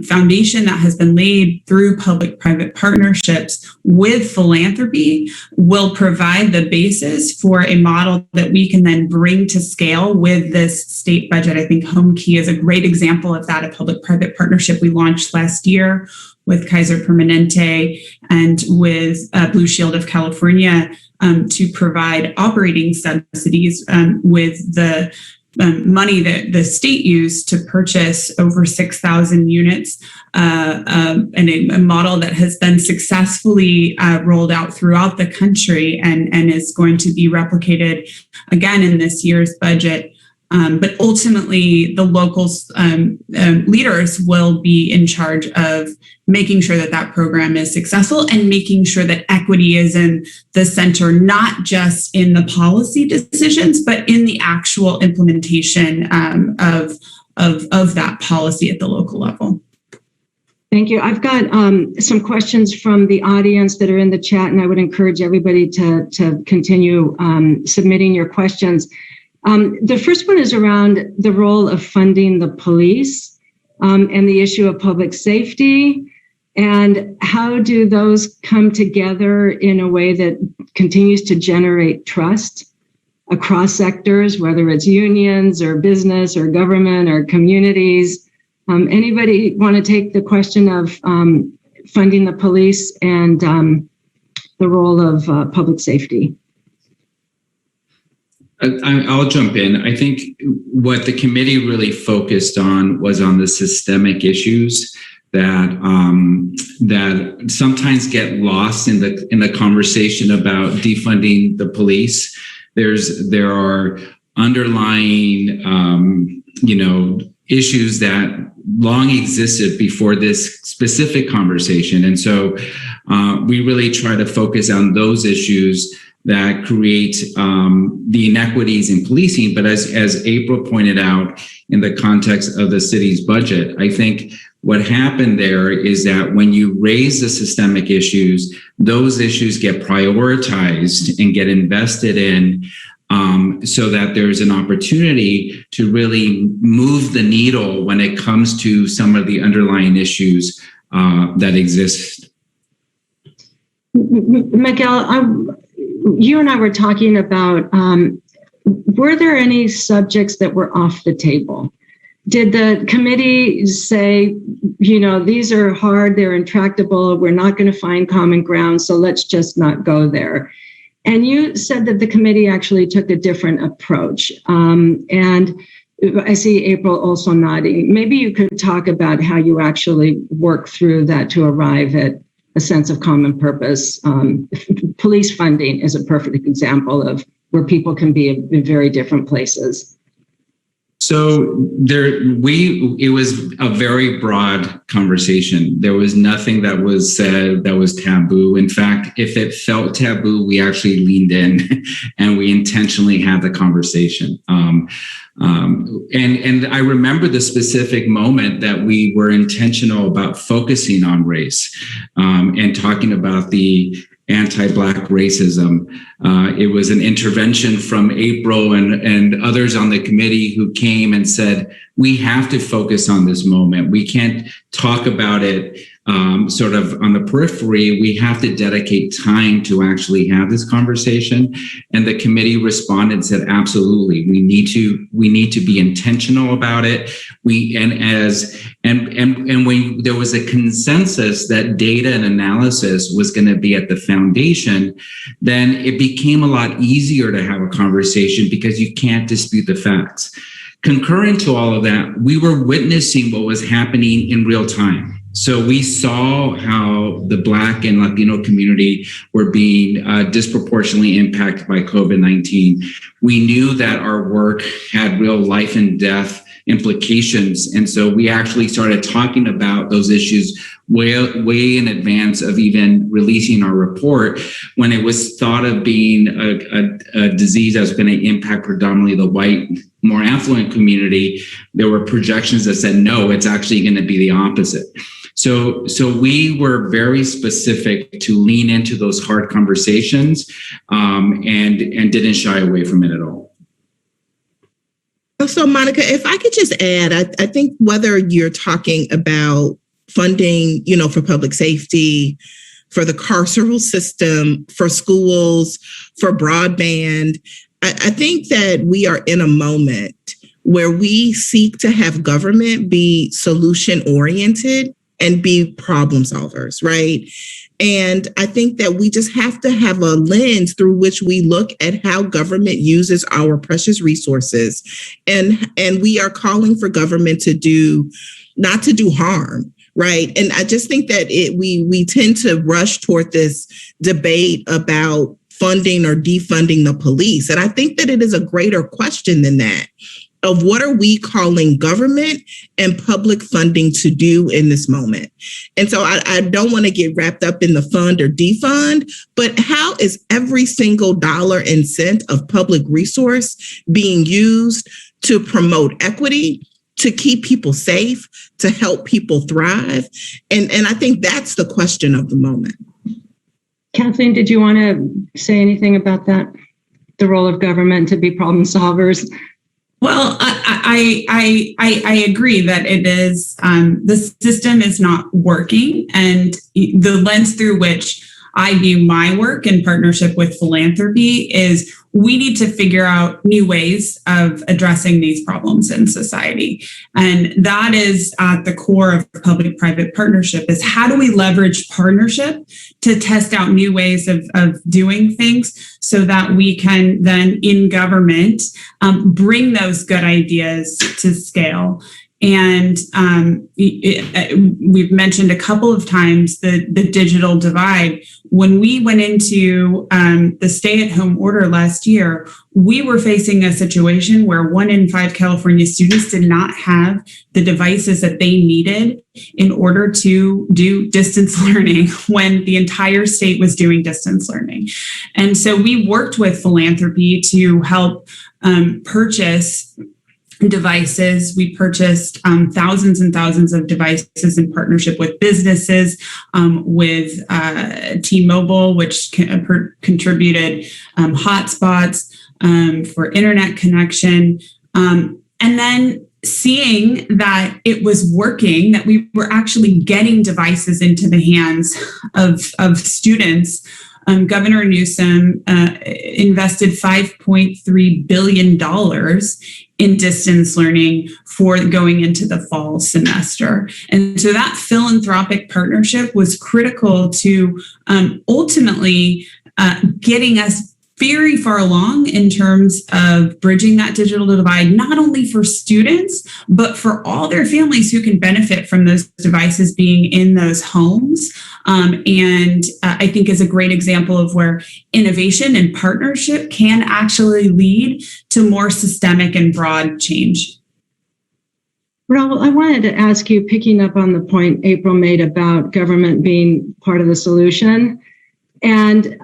foundation that has been laid through public-private partnerships with philanthropy will provide the basis for a model that we can then bring to scale with this state budget. I think HomeKey is a great example of that, a public-private partnership we launched last year with Kaiser Permanente and with Blue Shield of California to provide operating subsidies with the money that the state used to purchase over 6,000 units, and a model that has been successfully rolled out throughout the country and is going to be replicated again in this year's budget. But ultimately, the local leaders will be in charge of making sure that that program is successful and making sure that equity is in the center, not just in the policy decisions, but in the actual implementation of that policy at the local level. Thank you. I've got some questions from the audience that are in the chat, and I would encourage everybody to continue submitting your questions. The first one is around the role of funding the police and the issue of public safety, and how do those come together in a way that continues to generate trust across sectors, whether it's unions or business or government or communities. Anybody want to take the question of funding the police and the role of public safety? I'll jump in. I think what the committee really focused on was on the systemic issues that sometimes get lost in the conversation about defunding the police. There are underlying issues that long existed before this specific conversation, and so we really try to focus on those issues that create the inequities in policing. But as April pointed out, in the context of the city's budget, I think what happened there is that when you raise the systemic issues, those issues get prioritized and get invested in, so that there's an opportunity to really move the needle when it comes to some of the underlying issues that exist. Miguel, you and I were talking about, were there any subjects that were off the table? Did the committee say, these are hard, they're intractable, we're not going to find common ground, so let's just not go there? And you said that the committee actually took a different approach. And I see April also nodding. Maybe you could talk about how you actually work through that to arrive at a sense of common purpose. Police funding is a perfect example of where people can be in very different places. So it was a very broad conversation. There was nothing that was said that was taboo. In fact, if it felt taboo, we actually leaned in and we intentionally had the conversation. And I remember the specific moment that we were intentional about focusing on race and talking about the anti-Black racism. It was an intervention from April and others on the committee who came and said, we have to focus on this moment. We can't talk about it sort of on the periphery. We have to dedicate time to actually have this conversation. And the committee responded and said, absolutely, we need to be intentional about it. When there was a consensus that data and analysis was going to be at the foundation, then it became a lot easier to have a conversation because you can't dispute the facts. Concurrent to all of that, we were witnessing what was happening in real time. So we saw how the Black and Latino community were being disproportionately impacted by COVID-19. We knew that our work had real life and death implications. And so we actually started talking about those issues way in advance of even releasing our report. When it was thought of being a disease that was going to impact predominantly the white, more affluent community, there were projections that said, no, it's actually going to be the opposite. So we were very specific to lean into those hard conversations and didn't shy away from it at all. So Monica, if I could just add, I think whether you're talking about funding, for public safety, for the carceral system, for schools, for broadband, I think that we are in a moment where we seek to have government be solution oriented and be problem solvers, right? And I think that we just have to have a lens through which we look at how government uses our precious resources. And we are calling for government not to do harm, right? And I just think that we tend to rush toward this debate about funding or defunding the police. And I think that it is a greater question than that, of what are we calling government and public funding to do in this moment. And so I don't want to get wrapped up in the fund or defund, but how is every single dollar and cent of public resource being used to promote equity, to keep people safe, to help people thrive? And I think that's the question of the moment. Kathleen, did you want to say anything about that? The role of government to be problem solvers? Well, I agree that it is, the system is not working, and the lens through which I view my work in partnership with Philanthropy is we need to figure out new ways of addressing these problems in society. And that is at the core of public-private partnership, is how do we leverage partnership to test out new ways of doing things so that we can then in government bring those good ideas to scale. And we've mentioned a couple of times the digital divide. When we went into the stay-at-home order last year, we were facing a situation where 1 in 5 California students did not have the devices that they needed in order to do distance learning when the entire state was doing distance learning. And so we worked with Philanthropy to help purchase devices. We purchased thousands and thousands of devices in partnership with businesses, with T-Mobile, which contributed hotspots for internet connection. And then seeing that it was working, that we were actually getting devices into the hands of students, Governor Newsom invested $5.3 billion in distance learning for going into the fall semester. And so that philanthropic partnership was critical to ultimately getting us very far along in terms of bridging that digital divide, not only for students, but for all their families who can benefit from those devices being in those homes. And I think is a great example of where innovation and partnership can actually lead to more systemic and broad change. Raul, I wanted to ask you, picking up on the point April made about government being part of the solution. And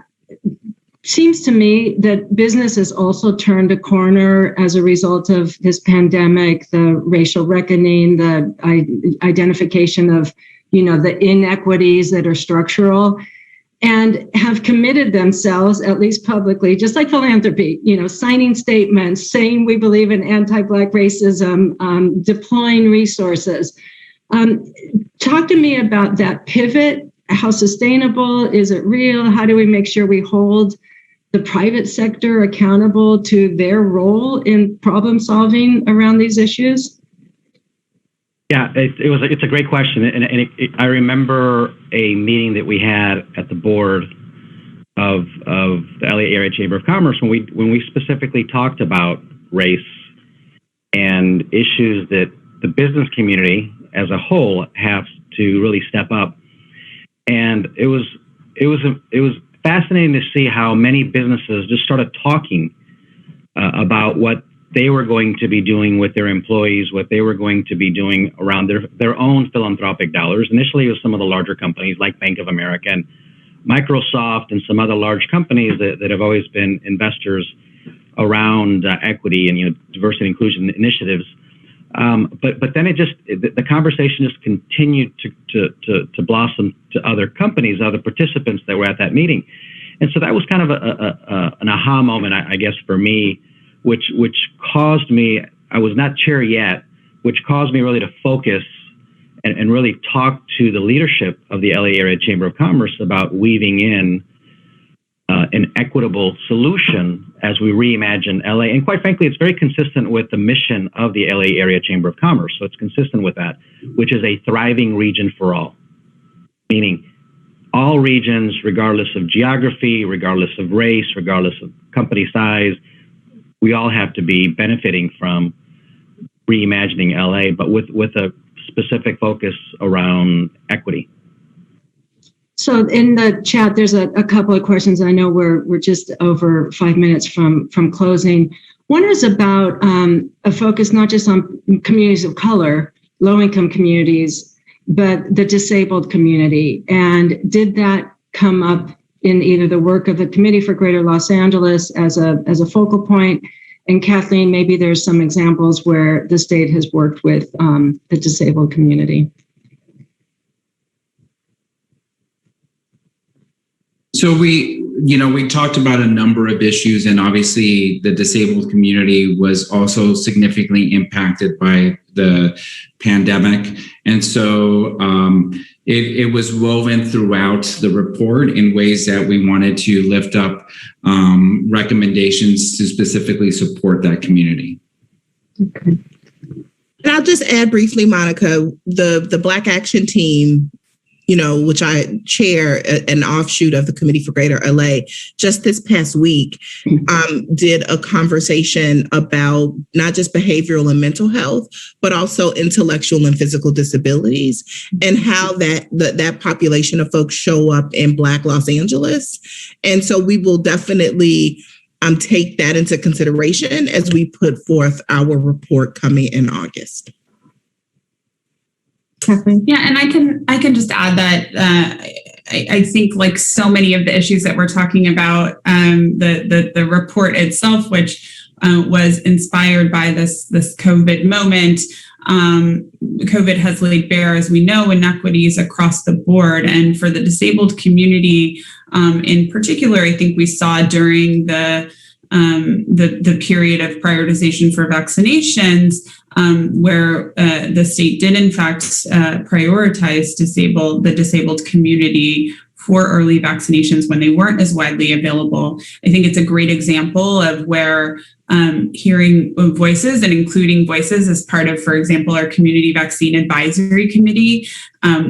seems to me that business has also turned a corner as a result of this pandemic, the racial reckoning, the identification of, the inequities that are structural. and have committed themselves, at least publicly, just like philanthropy, signing statements, saying we believe in anti-Black racism, deploying resources. Talk to me about that pivot. How sustainable? Is it real? How do we make sure we hold the private sector accountable to their role in problem solving around these issues? Yeah, it's a great question, and I remember a meeting that we had at the board of the LA Area Chamber of Commerce when we specifically talked about race and issues that the business community as a whole has to really step up. And it was fascinating to see how many businesses just started talking about what they were going to be doing with their employees, what they were going to be doing around their own philanthropic dollars. Initially, it was some of the larger companies like Bank of America and Microsoft and some other large companies that have always been investors around equity and diversity and inclusion initiatives. But then the conversation just continued to blossom to other companies, other participants that were at that meeting. And so that was kind of an aha moment, I guess, for me, which caused me, I was not chair yet, which caused me really to focus and really talk to the leadership of the LA Area Chamber of Commerce about weaving in an equitable solution as we reimagine LA. And quite frankly, it's very consistent with the mission of the LA Area Chamber of Commerce. So it's consistent with that, which is a thriving region for all, meaning all regions, regardless of geography, regardless of race, regardless of company size, we all have to be benefiting from reimagining LA, but with a specific focus around equity. So in the chat, there's a couple of questions. I know we're just over 5 minutes from closing. One is about a focus not just on communities of color, low-income communities, but the disabled community. And did that come up in either the work of the Committee for Greater Los Angeles as a focal point? And Kathleen, maybe there's some examples where the state has worked with the disabled community. So we talked about a number of issues, and obviously the disabled community was also significantly impacted by the pandemic. And so it was woven throughout the report in ways that we wanted to lift up recommendations to specifically support that community. Okay. And I'll just add briefly, Monica, the Black Action Team, which I chair, an offshoot of the Committee for Greater LA, just this past week, did a conversation about not just behavioral and mental health, but also intellectual and physical disabilities, and how that population of folks show up in Black Los Angeles. And so we will definitely take that into consideration as we put forth our report coming in August. Kathleen? Yeah, and I can just add that I think, like so many of the issues that we're talking about, the report itself, which was inspired by this COVID moment, COVID has laid bare, as we know, inequities across the board, and for the disabled community in particular, I think we saw during the period of prioritization for vaccinations, where the state did in fact prioritize the disabled community for early vaccinations when they weren't as widely available. I think it's a great example of where hearing voices and including voices as part of, for example, our Community Vaccine Advisory Committee,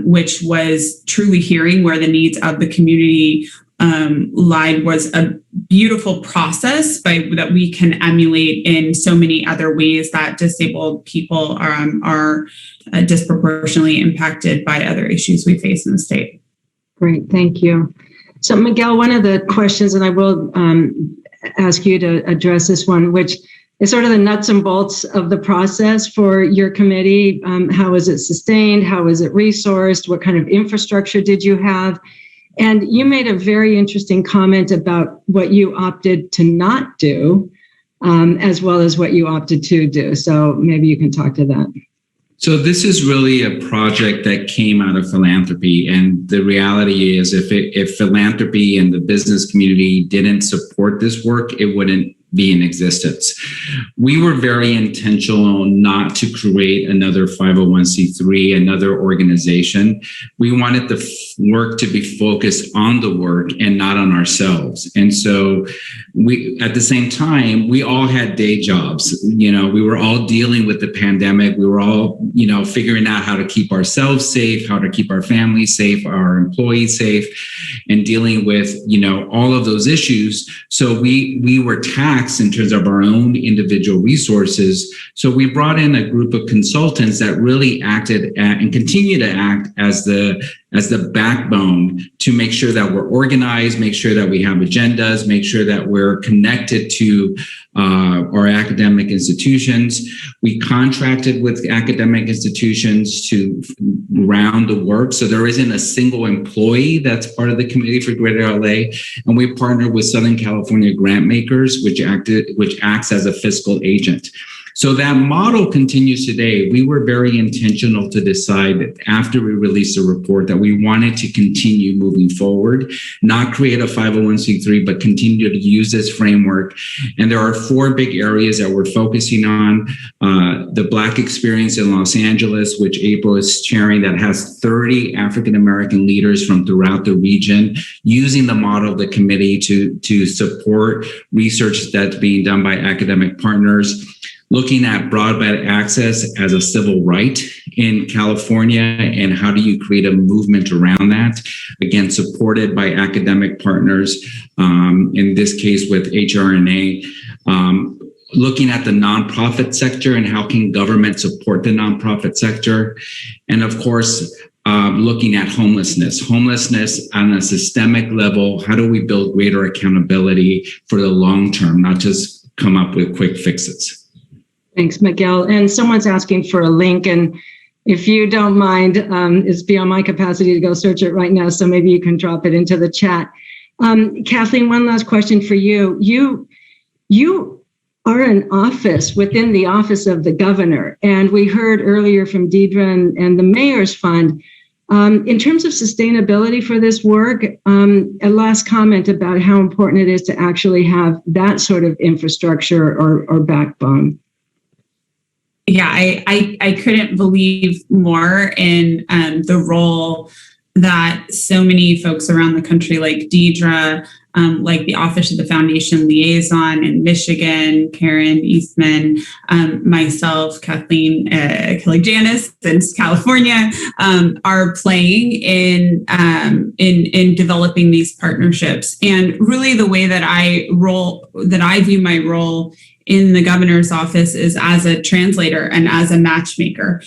which was truly hearing where the needs of the community lied, was a beautiful process that we can emulate in so many other ways that disabled people are disproportionately impacted by other issues we face in the state. Great, thank you. So Miguel, one of the questions, and I will ask you to address this one, which is sort of the nuts and bolts of the process for your committee. How is it sustained? How is it resourced? What kind of infrastructure did you have? And you made a very interesting comment about what you opted to not do, as well as what you opted to do. So maybe you can talk to that. So this is really a project that came out of philanthropy. And the reality is if philanthropy and the business community didn't support this work, it wouldn't be in existence. We were very intentional not to create another 501c3, another organization. We wanted the work to be focused on the work and not on ourselves. And so we, at the same time, we all had day jobs. You know, we were all dealing with the pandemic. We were all, you know, figuring out how to keep ourselves safe, how to keep our families safe, our employees safe, and dealing with, you know, all of those issues. So we were tasked in terms of our own individual resources. So we brought in a group of consultants that really acted and continue to act as the backbone to make sure that we're organized, make sure that we have agendas, make sure that we're connected to our academic institutions. We contracted with academic institutions to round the work. So there isn't a single employee that's part of the Committee for Greater LA. And we partnered with Southern California grant makers, which acts as a fiscal agent. So that model continues today. We were very intentional to decide that after we released the report that we wanted to continue moving forward, not create a 501c3, but continue to use this framework. And there are 4 big areas that we're focusing on. The Black experience in Los Angeles, which April is chairing, that has 30 African-American leaders from throughout the region using the model of the committee to support research that's being done by academic partners. Looking at broadband access as a civil right in California, and how do you create a movement around that? Again, supported by academic partners, in this case with HRNA. Looking at the nonprofit sector and how can government support the nonprofit sector? And of course, looking at homelessness on a systemic level. How do we build greater accountability for the long term, not just come up with quick fixes? Thanks, Miguel. And someone's asking for a link, and if you don't mind, it's beyond my capacity to go search it right now, so maybe you can drop it into the chat. Kathleen, one last question for you. You are an office within the office of the governor, and we heard earlier from Deidre and the Mayor's Fund. In terms of sustainability for this work, a last comment about how important it is to actually have that sort of infrastructure or backbone. Yeah, I couldn't believe more in the role that so many folks around the country, like Deidre, like the Office of the Foundation Liaison in Michigan, Karen Eastman, myself, Kathleen, Kelly Janis in California, are playing in developing these partnerships. And really, the way that I view my role in the governor's office is as a translator and as a matchmaker.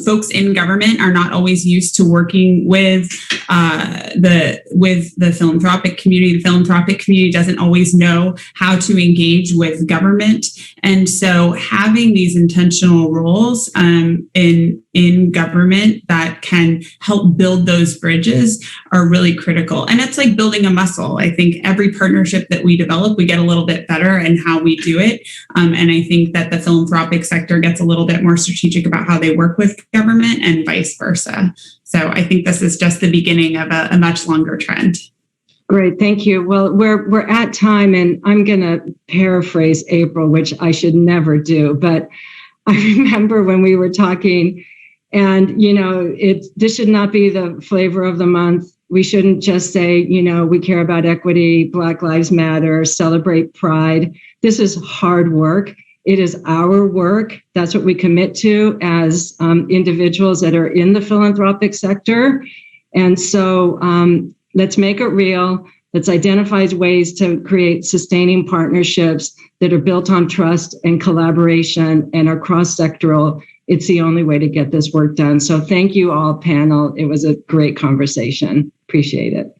Folks in government are not always used to working with the philanthropic community. The philanthropic community doesn't always know how to engage with government. And so having these intentional roles in government that can help build those bridges are really critical. And it's like building a muscle. I think every partnership that we develop, we get a little bit better in how we do it. And I think that the philanthropic sector gets a little bit more strategic about how they work with government and vice versa. So I think this is just the beginning of a much longer trend. Great, thank you. Well, we're at time, and I'm going to paraphrase April, which I should never do. But I remember when we were talking, and this should not be the flavor of the month. We shouldn't just say, we care about equity, Black Lives Matter, celebrate Pride. This is hard work. It is our work. That's what we commit to as individuals that are in the philanthropic sector. And so let's make it real. Let's identify ways to create sustaining partnerships that are built on trust and collaboration and are cross-sectoral. It's the only way to get this work done. So thank you all, panel. It was a great conversation. Appreciate it.